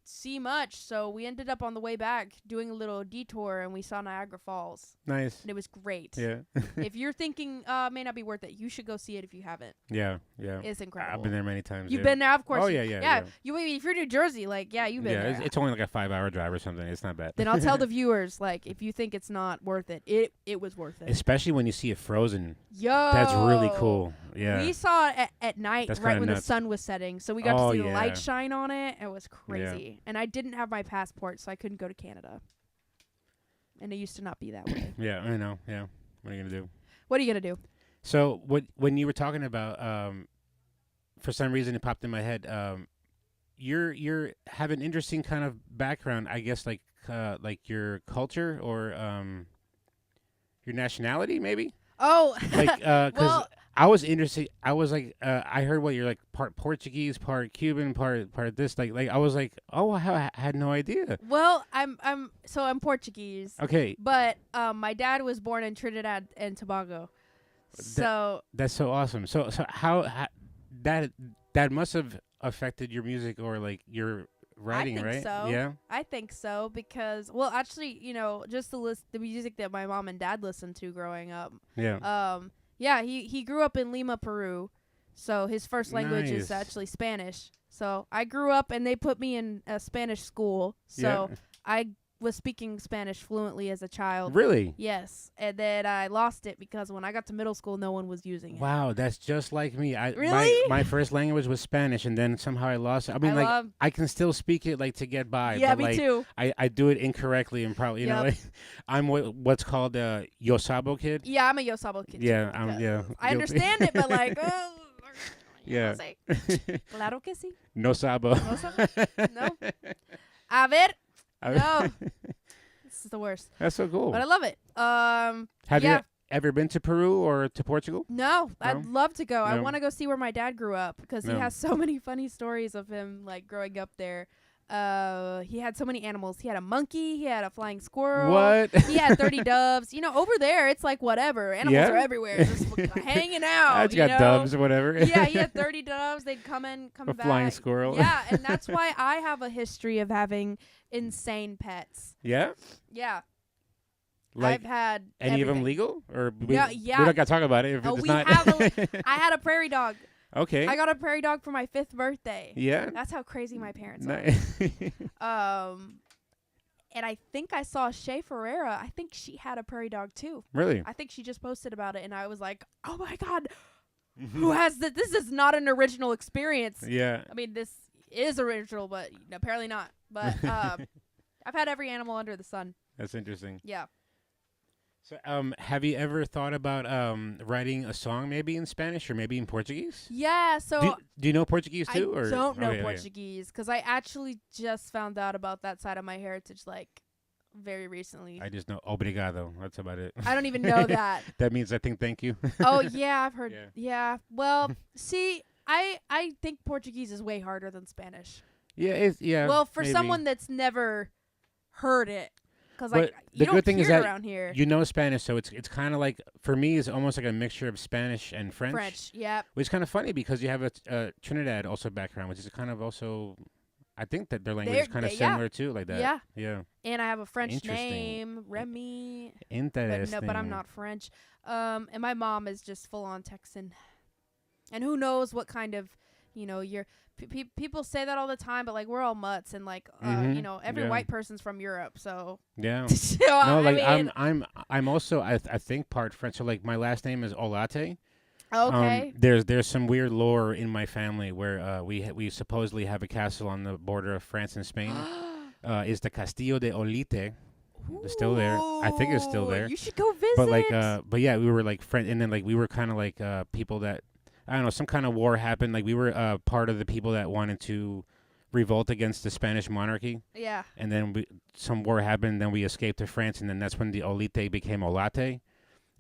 see much, so we ended up on the way back doing a little detour, and we saw Niagara Falls, Nice. and it was great. Yeah. If you're thinking may not be worth it, you should go see it if you haven't. Yeah. It's incredible. I've been there many times. You've yeah. been there, of course. Oh yeah. If you're New Jersey, you've been there. It's only a 5-hour drive or something. It's not bad. Then I'll tell the viewers, if you think it's not worth it, it was worth it. Especially when you see it frozen. Yo, That's really cool. Yeah. We saw it at night, That's right kinda when the nuts. sun was setting, so we got to see the yeah. light shine on it. It was crazy. way. And I didn't have my passport, so I couldn't go to Canada. And it used to not be that way. Yeah, I know. Yeah. What are you gonna do? What are you gonna do? So when you were talking about for some reason it popped in my head. You're have an interesting kind of background, I guess, like your culture or your nationality, maybe. Oh, Like, because well, I was interested. I was like, I heard what you're like, part Portuguese, part Cuban, part this. Like I was like, oh, I had no idea. well, I'm Portuguese, Okay, but my dad was born in Trinidad and Tobago, so that's so awesome. So how that must have affected your music or like your writing, I think right? so. Yeah. I think so because, well, actually, just the music that my mom and dad listened to growing up. Yeah. Yeah, he grew up in Lima, Peru, so his first language is Nice. actually Spanish. So I grew up and they put me in a Spanish school, so Yeah. I was speaking Spanish fluently as a child. Really? Yes, and then I lost it because when I got to middle school, no one was using it. Wow, that's just like me. Really? My first language was Spanish, and then somehow I lost it. I mean, I can still speak it like to get by. Yeah, but, me like, too. I do it incorrectly and probably Yep. like I'm what's called a Yosabo kid. Yeah, I'm a Yosabo kid. Yeah, too, I'm because I guilty. understand it, but like, oh, Yeah. say, claro que sí. No sabo. No sabo? No. A ver, no. This is the worst, That's so cool. but I love it. Have yeah. you ever been to Peru or to Portugal? No, I'd love to go. I No. want to go see where my dad grew up because he No. has so many funny stories of him like growing up there. He had so many animals. He had a monkey. He had a flying squirrel. What? He had 30 doves. Over there it's like whatever. Animals Yeah? are everywhere, just hanging out. I just got doves or whatever. Yeah, he had 30 doves. They'd come A back. flying squirrel. Yeah, and that's why I have a history of having insane pets. Yeah? Yeah, Like I've had any of them everything. legal? Or we Yeah. don't got to talk about it if Oh, it's we not. I had a prairie dog. Okay. I got a prairie dog for my 5th birthday. Yeah. That's how crazy my parents are. Nice. And I think I saw Shay Ferreira. I think she had a prairie dog too. Really? I think she just posted about it, and I was like, "Oh my god, who has that? This is not an original experience." Yeah. I mean, this is original, but apparently not. But I've had every animal under the sun. That's interesting. Yeah. So, have you ever thought about writing a song maybe in Spanish or maybe in Portuguese? Yeah. So Do you know Portuguese too? I Or don't know okay, okay. Portuguese because I actually just found out about that side of my heritage like very recently. I just know obrigado. That's about it. I don't even know that. That means I think thank you. Oh yeah, I've heard. Yeah. Yeah. Well, see, I think Portuguese is way harder than Spanish. Yeah. Well, for maybe. someone that's never heard it, because But like the you don't good thing hear is it that around here. You know Spanish, so it's kind of like, for me, it's almost like a mixture of Spanish and French. French, yep. Which is kind of funny because you have a Trinidad also background, which is kind of also, I think that their language is kind of similar too, like that. Yeah. Yeah. And I have a French Interesting. name, Remy. But Interesting. no, but I'm not French. And my mom is just full on Texan. And who knows what kind of, you're. People say that all the time, but like we're all mutts, and like every Yeah. white person's from Europe, so. Yeah. So, No, like I mean, I'm also I think part French. So like my last name is Olate. okay. There's some weird lore in my family where we supposedly have a castle on the border of France and Spain. Is the Castillo de Olite. It's still there. I think it's still Ooh, there. You should go visit. But like but yeah, we were like friends, and then like we were kind of like people that, I don't know, some kind of war happened. Like we were part of the people that wanted to revolt against the Spanish monarchy. Yeah. And then some war happened. Then we escaped to France, and then that's when the Olite became Olate.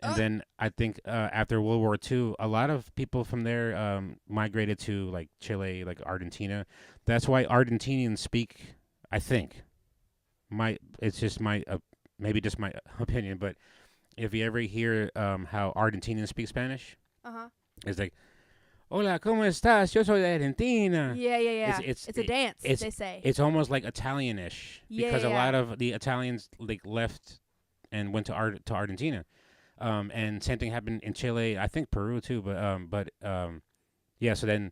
And then I think after World War II, a lot of people from there migrated to like Chile, like Argentina. That's why Argentinians speak. I think it's just my maybe just my opinion, but if you ever hear how Argentinians speak Spanish, it's like, "Hola, cómo estás? Yo soy de Argentina." Yeah. It's a dance, they say. It's almost like Italianish because a lot of the Italians like left and went to Argentina. And same thing happened in Chile, I think Peru too, but yeah, so then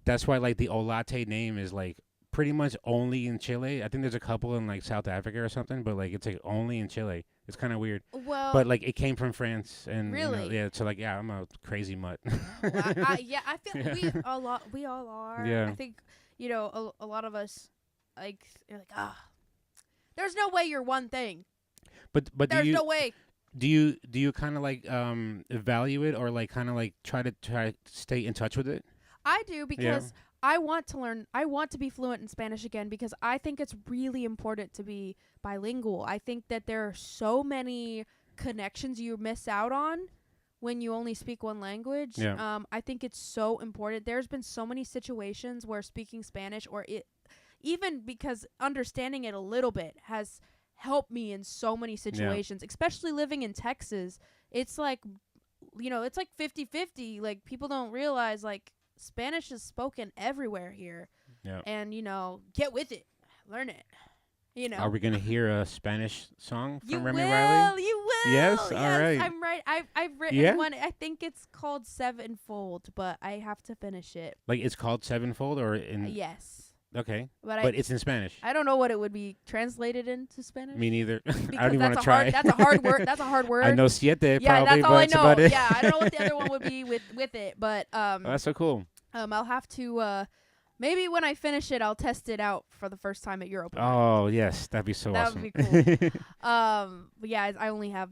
that's why like the Olate name is like pretty much only in Chile. I think there's a couple in like South Africa or something, but like it's like only in Chile. It's kind of weird. Well, But like it came from France, and really? yeah, so like I'm a crazy mutt. I feel we all are. Yeah. I think a lot of us like you're like, there's no way you're one thing. But There's no way. do you kind of like evaluate or like kind of like try to stay in touch with it? I do because I want to learn. I want to be fluent in Spanish again because I think it's really important to be bilingual. I think that there are so many connections you miss out on when you only speak one language. Yeah. I think it's so important. There's been so many situations where speaking Spanish or even because understanding it a little bit has helped me in so many situations, especially living in Texas. It's like, it's like 50-50. Like, people don't realize, like, Spanish is spoken everywhere here. Yeah. And, get with it. Learn it. Are we going to hear a Spanish song from Remy will, Reilly? You will. Yes? All right. I'm right. I've written one. I think it's called Sevenfold, but I have to finish it. Like, it's called Sevenfold or in... Yes. Okay. But it's in Spanish. I don't know what it would be translated into Spanish. Me neither. I don't Because even want to try. That's a hard word. That's a hard word. I know siete Yeah, probably, that's all I but know. about it. Yeah, I don't know what the other one would be with it, but Oh, that's so cool. I'll have to maybe when I finish it, I'll test it out for the first time at your open. Oh yes, that'd be so awesome. That would be cool. But yeah, I only have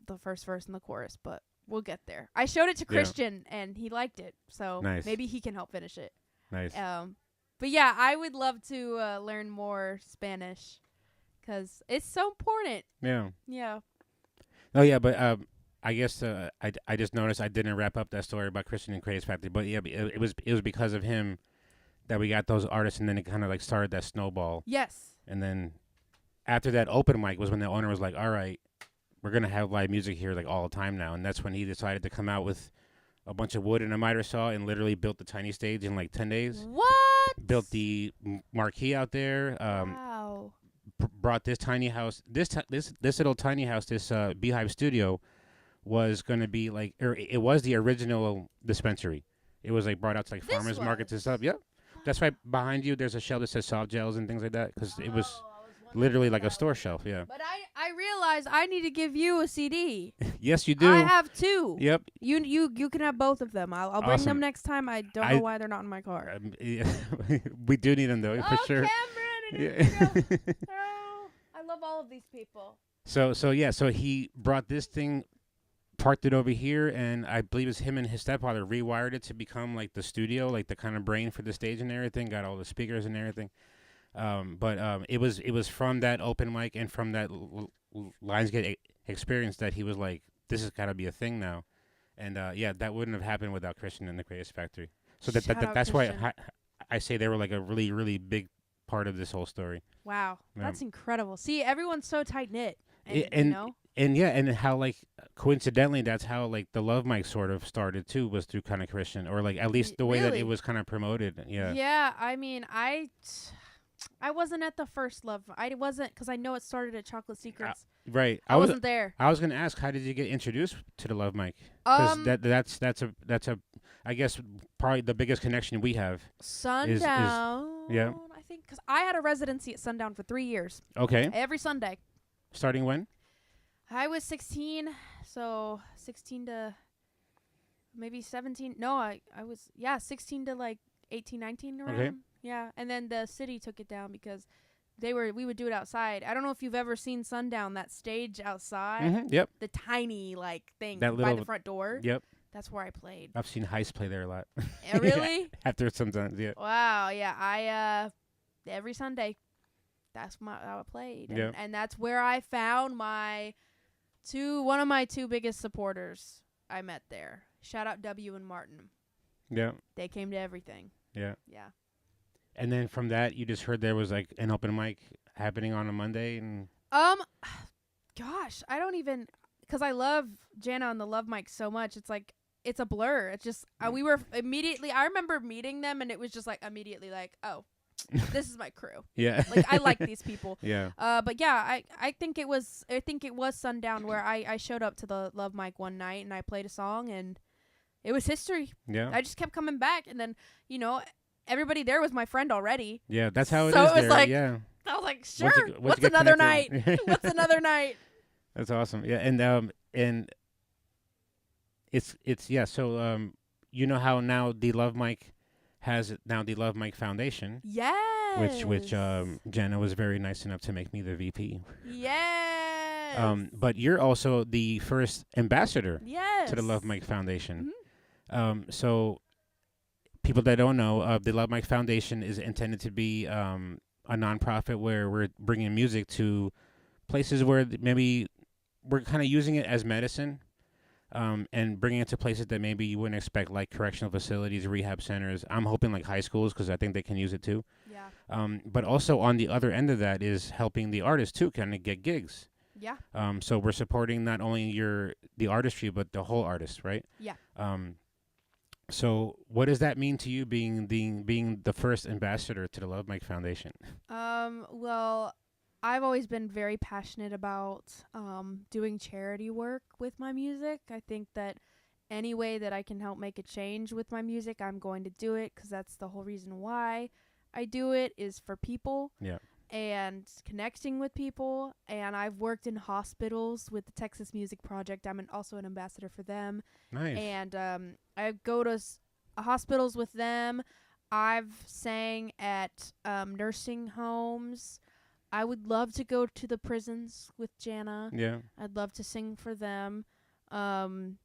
the first verse and the chorus, but we'll get there. I showed it to Christian and he liked it, so maybe he can help finish it. Nice. But yeah, I would love to learn more Spanish because it's so important. Yeah. Yeah. Oh yeah, but I guess I just noticed I didn't wrap up that story about Christian and Craze Factory, but yeah, it was because of him that we got those artists, and then it kind of like started that snowball. Yes. And then after that open mic was when the owner was like, "All right, we're gonna have live music here like all the time now," and that's when he decided to come out with a bunch of wood and a miter saw and literally built the tiny stage in like 10 days. What? Built the marquee out there. Wow. Brought this tiny house. This little tiny house. This Beehive Studio was gonna be like, it was the original dispensary. It was like brought out to like farmers markets and stuff. Yep. That's why behind you there's a shelf that says soft gels and things like that because it was literally like a store shelf. Yeah. But I realized I need to give you a CD. Yes, you do. I have two. Yep. You can have both of them. I'll bring them next time. I don't know why they're not in my car. Yeah. We do need them though for sure. Cameron, I love all of these people. So he brought this thing, parked it over here, and I believe it's him and his stepfather rewired it to become like the studio, like the kind of brain for the stage and everything. Got all the speakers and everything. But it was from that open mic and from that Lionsgate experience that he was like, this has got to be a thing now. And that wouldn't have happened without Christian and the Craze Factory. So that's why I say they were like a really, really big part of this whole story. Wow, that's incredible. See, everyone's so tight knit, and how like coincidentally that's how like the Love Mic sort of started too, was through kind of Christian, or like at least the way that it was kind of promoted. Yeah, I mean, I wasn't at the first Love. I wasn't, because I know it started at Chocolate Secrets. Right. I wasn't there. I was gonna ask, how did you get introduced to the Love Mic? Because that's a I guess probably the biggest connection we have. Sundown. Yeah. I think because I had a residency at Sundown for 3 years. Okay. Every Sunday. Starting when? I was 16, so 16 to maybe 17. No, I was 16 to like 18, 19 around. Okay. Yeah, and then the city took it down because we would do it outside. I don't know if you've ever seen Sundown, that stage outside. Mm-hmm, yep. The tiny like thing that by the front door. Yep. That's where I played. I've seen Heist play there a lot. Yeah, really? After sometimes, yeah. Wow, yeah. I every Sunday, that's how I played. And that's where I found one of my two biggest supporters I met there. Shout out W and Martin. Yeah. They came to everything. Yeah. Yeah. And then from that, you just heard there was like an open mic happening on a Monday, and gosh, I don't even, because I love Jana and the Love Mic so much. It's like it's a blur. It's just we were immediately. I remember meeting them, and it was just like immediately like, oh, this is my crew. Yeah. Like I like these people. Yeah. But yeah, I think it was Sundown where I showed up to the Love Mic one night and I played a song and it was history. Yeah. I just kept coming back, and then everybody there was my friend already. Yeah, that's how it is. So it was there. like, yeah. I was like, sure. What's another night? What's another night? That's awesome. Yeah, and it's yeah. So you know how now the Love Mic has the Love Mic Foundation. Yes. Yes. Jenna was very nice enough to make me the VP. Yes. But you're also the first ambassador to the Yes. Love Mike Foundation. Mhm. So people that don't know, the Love Mike Foundation is intended to be a nonprofit where we're bringing music to places where maybe we're kind of using it as medicine, and bringing it to places that maybe you wouldn't expect, like correctional facilities, rehab centers. I'm hoping like high schools because I think they can use it too. Yeah. But also on the other end of that is helping the artists too kind of get gigs. Yeah. So we're supporting not only the artistry but the whole artist, right? Yeah. So what does that mean to you being the first ambassador to the Love Mike Foundation? Well, I've always been very passionate about doing charity work with my music. I think that any way that I can help make a change with my music, I'm going to do it, because that's the whole reason why I do it, is for people. Yeah. And connecting with people. And I've worked in hospitals with the Texas Music Project. I'm also an ambassador for them. Nice. And I go to hospitals with them. I've sang at nursing homes. I would love to go to the prisons with Jana. Yeah. I'd love to sing for them. Jana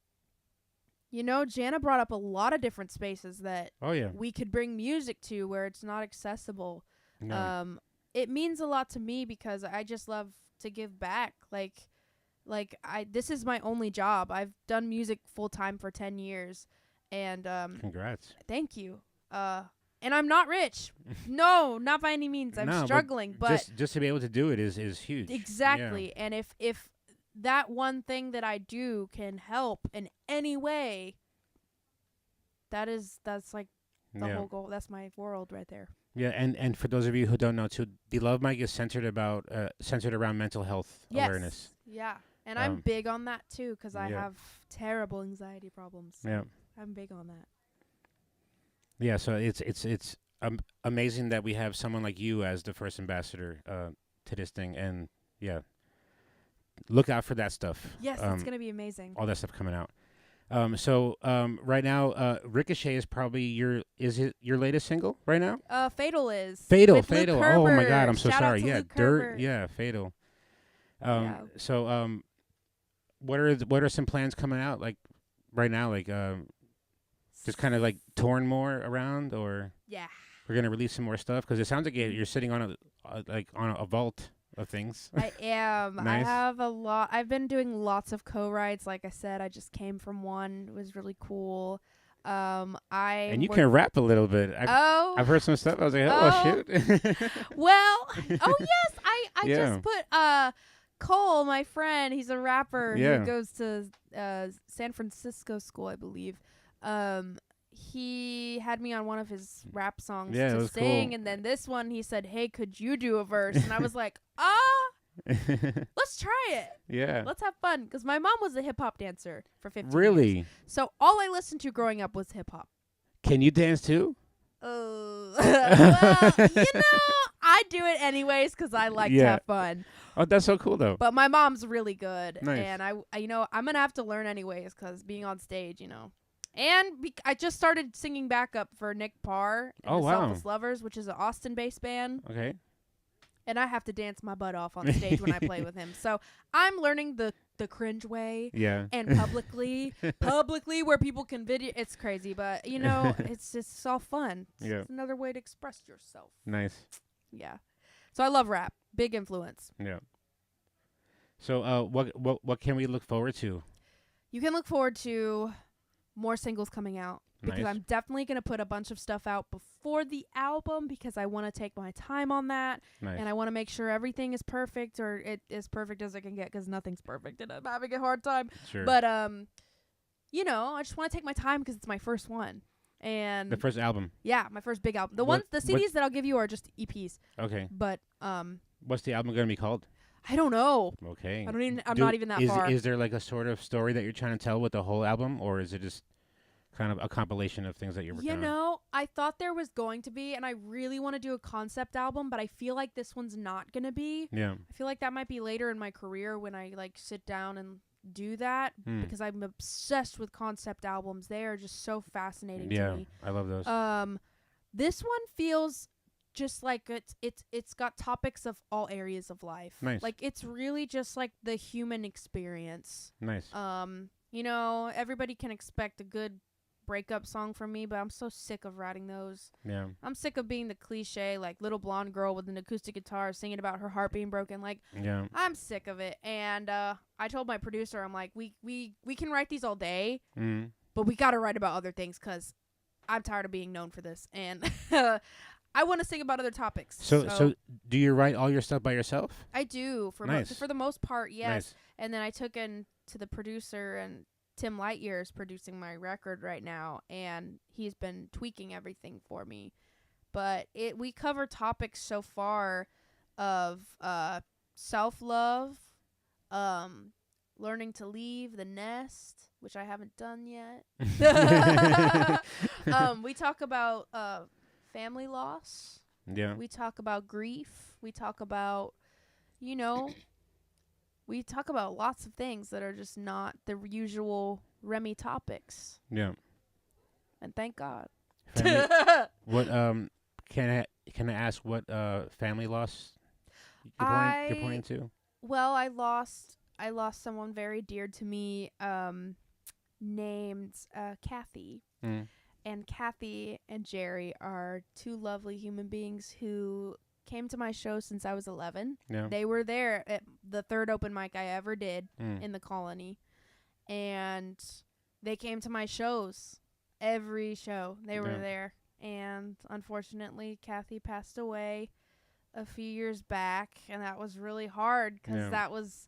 brought up a lot of different spaces that Oh yeah. we could bring music to where it's not accessible. No. It means a lot to me because I just love to give back. This is my only job. I've done music full time for 10 years, and Congrats. thank you. And I'm not rich. No, not by any means. I'm No, struggling, but just to be able to do it is huge. exactly. Yeah. And if that one thing that I do can help in any way, that's like the Yeah. whole goal. That's my world right there. Yeah, and for those of you who don't know too, the Love Mike is centered around mental health awareness. Yeah. And I'm big on that too, because I Yeah. have terrible anxiety problems. Yeah. I'm big on that. Yeah, so it's amazing that we have someone like you as the first ambassador to this thing, and yeah, look out for that stuff. Yes, it's gonna be amazing. All that stuff coming out. So right now, Ricochet is probably your latest single right now? Fatal is. Fatal. With Luke Oh my God, Herbert. I'm so Shout out sorry. to Yeah, Luke Dirt. Herbert. Yeah, Fatal. Yeah. So what are some plans coming out like right now? Like just kind of like touring more around, or Yeah. we're gonna release some more stuff because it sounds like you're sitting on a vault of things. I am. Nice. I have a lot. I've been doing lots of co-writes. Like I said, I just came from one. It was really cool. And you can rap a little bit. I've heard some stuff. I was like, oh shoot. Well, yes, I Yeah. just put Cole, my friend. He's a rapper Yeah. who goes to San Francisco school, I believe. He had me on one of his rap songs Yeah, it to was sing, cool. and then this one he said, "Hey, could you do a verse?" And I was like, let's try it. Yeah. Let's have fun. Because my mom was a hip hop dancer for 15 years. Really? So all I listened to growing up was hip hop. Can you dance too? Well, I do it anyways because I like to have fun. Oh, that's so cool though. But my mom's really good. Nice. And I'm going to have to learn anyways because being on stage, And I just started singing backup for Nick Parr and Oh, the wow. Selfless Lovers, which is an Austin-based band. Okay. And I have to dance my butt off on stage when I play with him. So I'm learning the cringe way. Yeah. And publicly where people can video. It's crazy, but, it's all fun. Yeah. It's another way to express yourself. Nice. Yeah. So I love rap. Big influence. Yeah. So what can we look forward to? You can look forward to more singles coming out. Because Nice. I'm definitely going to put a bunch of stuff out before the album because I want to take my time on that. Nice. And I want to make sure everything is perfect or it as perfect as it can get because nothing's perfect and I'm having a hard time. Sure. But, I just want to take my time because it's my first one. And the first album. yeah, my first big album. The What- CDs that I'll give you are just EPs. Okay. But, What's the album going to be called? I don't know. Okay. I'm not even that far. Is there like a sort of story that you're trying to tell with the whole album, or is it just kind of a compilation of things that you're working on? I thought there was going to be, and I really want to do a concept album, but I feel like this one's not going to be. Yeah. I feel like that might be later in my career when I sit down and do that because I'm obsessed with concept albums. They are just so fascinating to me. I love those. This one feels just like it's got topics of all areas of life. Nice. Like it's really just like the human experience. Nice. You know, everybody can expect a good breakup song from me, but I'm so sick of writing those. Yeah. I'm sick of being the cliche like little blonde girl with an acoustic guitar singing about her heart being broken. Like Yeah. I'm sick of it. And I told my producer, I'm like, we can write these all day, but we got to write about other things cuz I'm tired of being known for this, and I want to sing about other topics. So do you write all your stuff by yourself? I do for for the most part, yes. Nice. And then I took in to the producer, and Tim Lightyear is producing my record right now, and he's been tweaking everything for me. But we cover topics so far of self-love, learning to leave the nest, which I haven't done yet. We talk about family loss. Yeah. We talk about grief. We talk about, you know, we talk about lots of things that are just not the usual Remy topics. Yeah. And thank God. What can I ask what family loss you're pointing to? Well, I lost someone very dear to me, named Kathy. And Kathy and Jerry are two lovely human beings who came to my show since I was 11. Yeah. They were there at the third open mic I ever did in the Colony. And they came to my shows. Every show. They were there. And unfortunately, Kathy passed away a few years back. And that was really hard because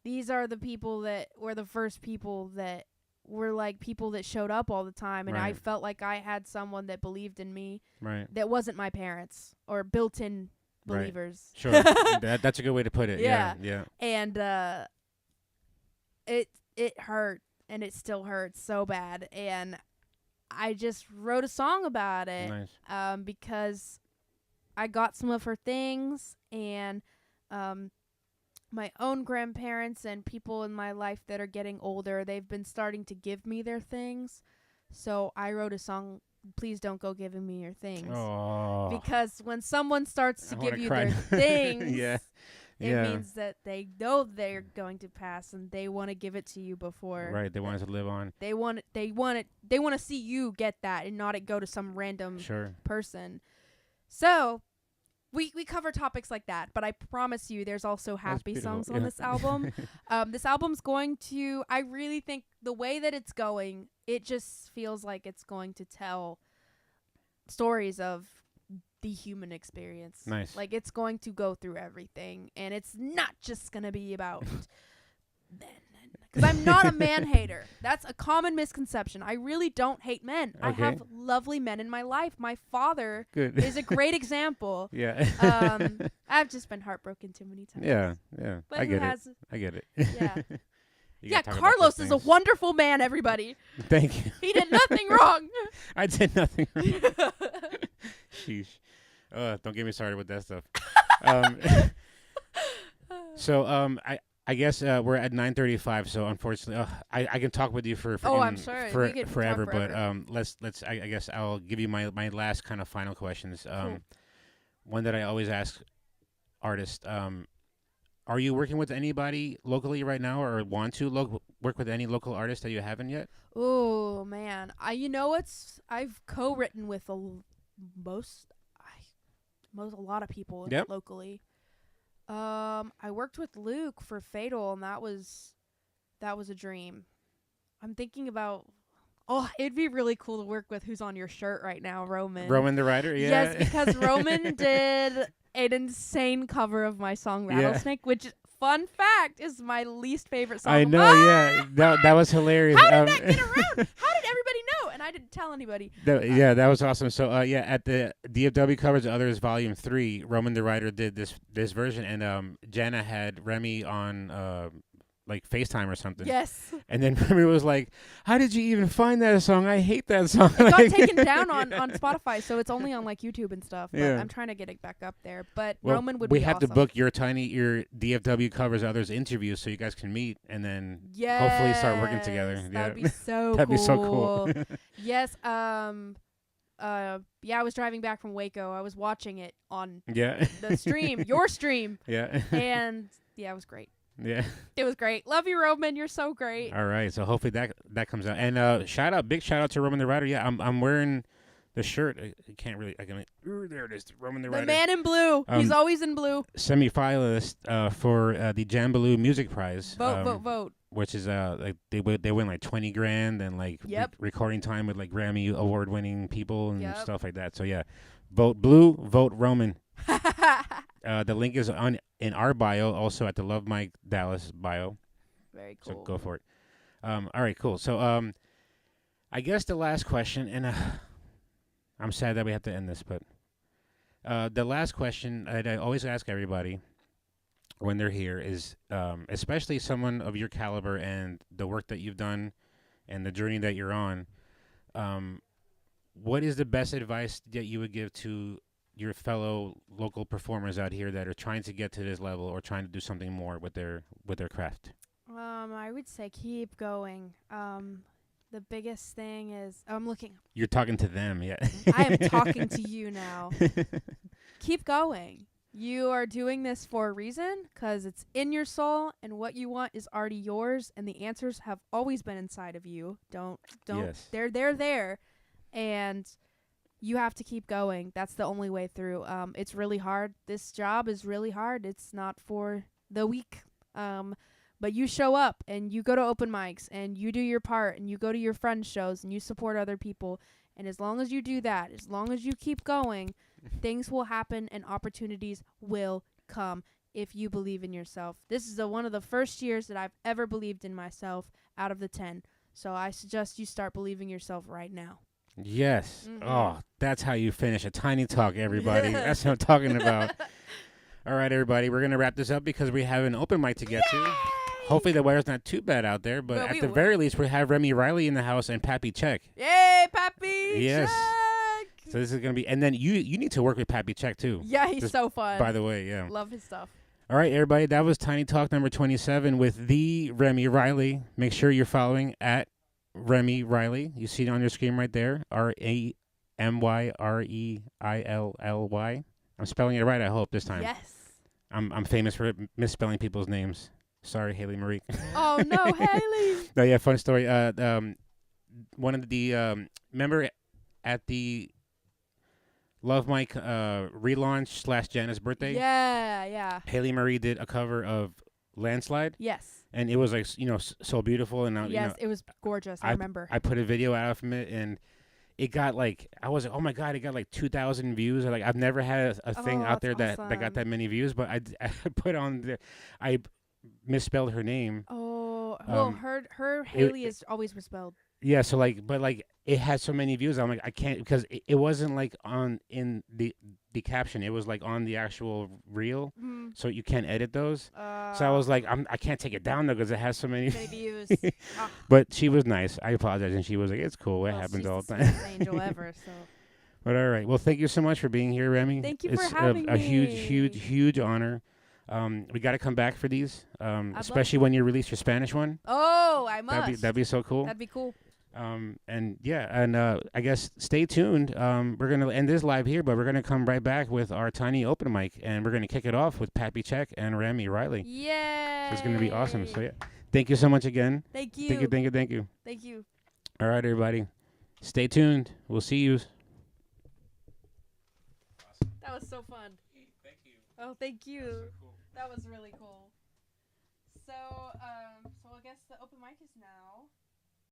these are the people that were the first people that were like people that showed up all the time. And I felt like I had someone that believed in me that wasn't my parents or built-in believers. Sure. That's a good way to put it. Yeah. And it hurt, and it still hurts so bad. And I just wrote a song about it. Nice. Because I got some of her things, and my own grandparents and people in my life that are getting older, they've been starting to give me their things. So I wrote a song, Please Don't Go Giving Me Your Things. Oh. Because when someone starts to give you their things, it means that they know they're going to pass, and they want to give it to you before. Right, they want it to live on. They want to see you get that and not it go to some random person. So we cover topics like that, but I promise you there's also happy songs on this album. This album's going to, I really think the way that it's going, it just feels like it's going to tell stories of the human experience. Nice. Like it's going to go through everything, and it's not just going to be about men. Because I'm not a man hater. That's a common misconception. I really don't hate men. Okay. I have lovely men in my life. My father is a great example. Yeah. I've just been heartbroken too many times. Yeah. But I get it. Yeah. Yeah, Carlos is a wonderful man, everybody. Thank you. He did nothing wrong. I did nothing wrong. Sheesh. Don't get me started with that stuff. I guess we're at 9:35, so unfortunately, I can talk with you for I'm sure. forever. But let's. I guess I'll give you my last kind of final questions. Cool. One that I always ask artists. Are you working with anybody locally right now, or want to work with any local artists that you haven't yet? Oh man, I've co-written with a lot of people locally. I worked with Luke for Fatal, and that was a dream. I'm thinking about, it'd be really cool to work with who's on your shirt right now, Roman. Roman the writer, yeah. Yes, because Roman did an insane cover of my song Rattlesnake, which, fun fact, is my least favorite song. I know, yeah. That was hilarious. How did that get around? How did everybody know? And I didn't tell anybody. That was awesome. So, at the DFW Covers Others Volume 3, Roman the writer did this version, and Jana had Remy on like FaceTime or something. Yes. And then Remy was like, "How did you even find that song? I hate that song." It got taken down on Spotify, so it's only on like YouTube and stuff. But I'm trying to get it back up there. But Roman would be awesome. We have to book your DFW Covers Others interview so you guys can meet and then hopefully start working together. That'd be so cool. That'd be so cool. Yes. yeah, I was driving back from Waco. I was watching it on Yeah. the stream, your stream, Yeah. and yeah, it was great. Yeah. It was great. Love you, Roman. You're so great. All right. So hopefully that comes out. And big shout out to Roman the Rider. Yeah, I'm wearing the shirt. I can't really. There it is. Roman the The Rider. man in blue. He's always in blue. Semi-finalist for the Jambaloo Music Prize. Vote. Which is like they win like 20 grand and like recording time with like Grammy award winning people and stuff like that. So yeah, vote blue, vote Roman. The link is in our bio, also at the Love Mike Dallas bio. Very cool. So go for it. All right, cool. So I guess the last question, and I'm sad that we have to end this, but the last question that I always ask everybody when they're here is, especially someone of your caliber and the work that you've done and the journey that you're on, what is the best advice that you would give to your fellow local performers out here that are trying to get to this level or trying to do something more with their craft? I would say keep going. The biggest thing is I'm looking. You're talking to them, yeah. I am talking to you now. Keep going. You are doing this for a reason because it's in your soul, and what you want is already yours, and the answers have always been inside of you. Don't. Yes. They're there, and you have to keep going. That's the only way through. It's really hard. This job is really hard. It's not for the weak. But you show up and you go to open mics and you do your part and you go to your friends' shows and you support other people. And as long as you do that, as long as you keep going, things will happen and opportunities will come if you believe in yourself. This is one of the first years that I've ever believed in myself out of the 10. So I suggest you start believing yourself right now. Yes. Mm-hmm. Oh, that's how you finish a tiny talk, everybody. That's what I'm talking about. All right, everybody. We're going to wrap this up because we have an open mic to get to. Hopefully the weather's not too bad out there, but at the very least, we have Remy Reilly in the house and Pappy Check. Yay, Pappy Yes. Check! So this is going to be, and then you need to work with Pappy Check too. Yeah, he's so fun. By the way, yeah. Love his stuff. All right, everybody. That was Tiny Talk number 27 with the Remy Reilly. Make sure you're following at Remy Reilly. You see it on your screen right there. RAMYREILLY. I'm spelling it right, I hope, this time. Yes. I'm famous for misspelling people's names. Sorry, Haley Marie. Oh, no, Haley. No, yeah, fun story. One of the remember at the Love Mike relaunch / Janice's birthday? Yeah. Haley Marie did a cover of Landslide. Yes. And it was like, so beautiful. And yes, it was gorgeous. I remember. I put a video out from it, and it got like, I was like, oh my God, it got like 2,000 views. Like, I've never had a thing out there that got that many views, but I put on I misspelled her name. Oh, well, her Haley is always misspelled. Yeah, so but it had so many views. I'm like, I can't, because it wasn't like in the caption. It was like on the actual reel, so you can't edit those. So I was like, I can't take it down though because it has so many views. But she was nice. I apologize, and she was like, it's cool. It happens all the time. She's the sweetest angel ever. So. But all right. Well, thank you so much for being here, Remy. Thank you for having me. It's a huge honor. We got to come back for these, especially when you release your Spanish one. Oh, I must. That'd be so cool. That'd be cool. I guess stay tuned. We're gonna end this live here, but we're gonna come right back with our tiny open mic, and we're gonna kick it off with Pappy Check and Remy Reilly. Yeah. So it's gonna be awesome. So yeah, thank you so much again. Thank you. Thank you. Thank you. All right, everybody, stay tuned. We'll see you. Awesome. That was so fun. Thank you. Oh, thank you. That was so cool. That was really cool. So I guess the open mic is now.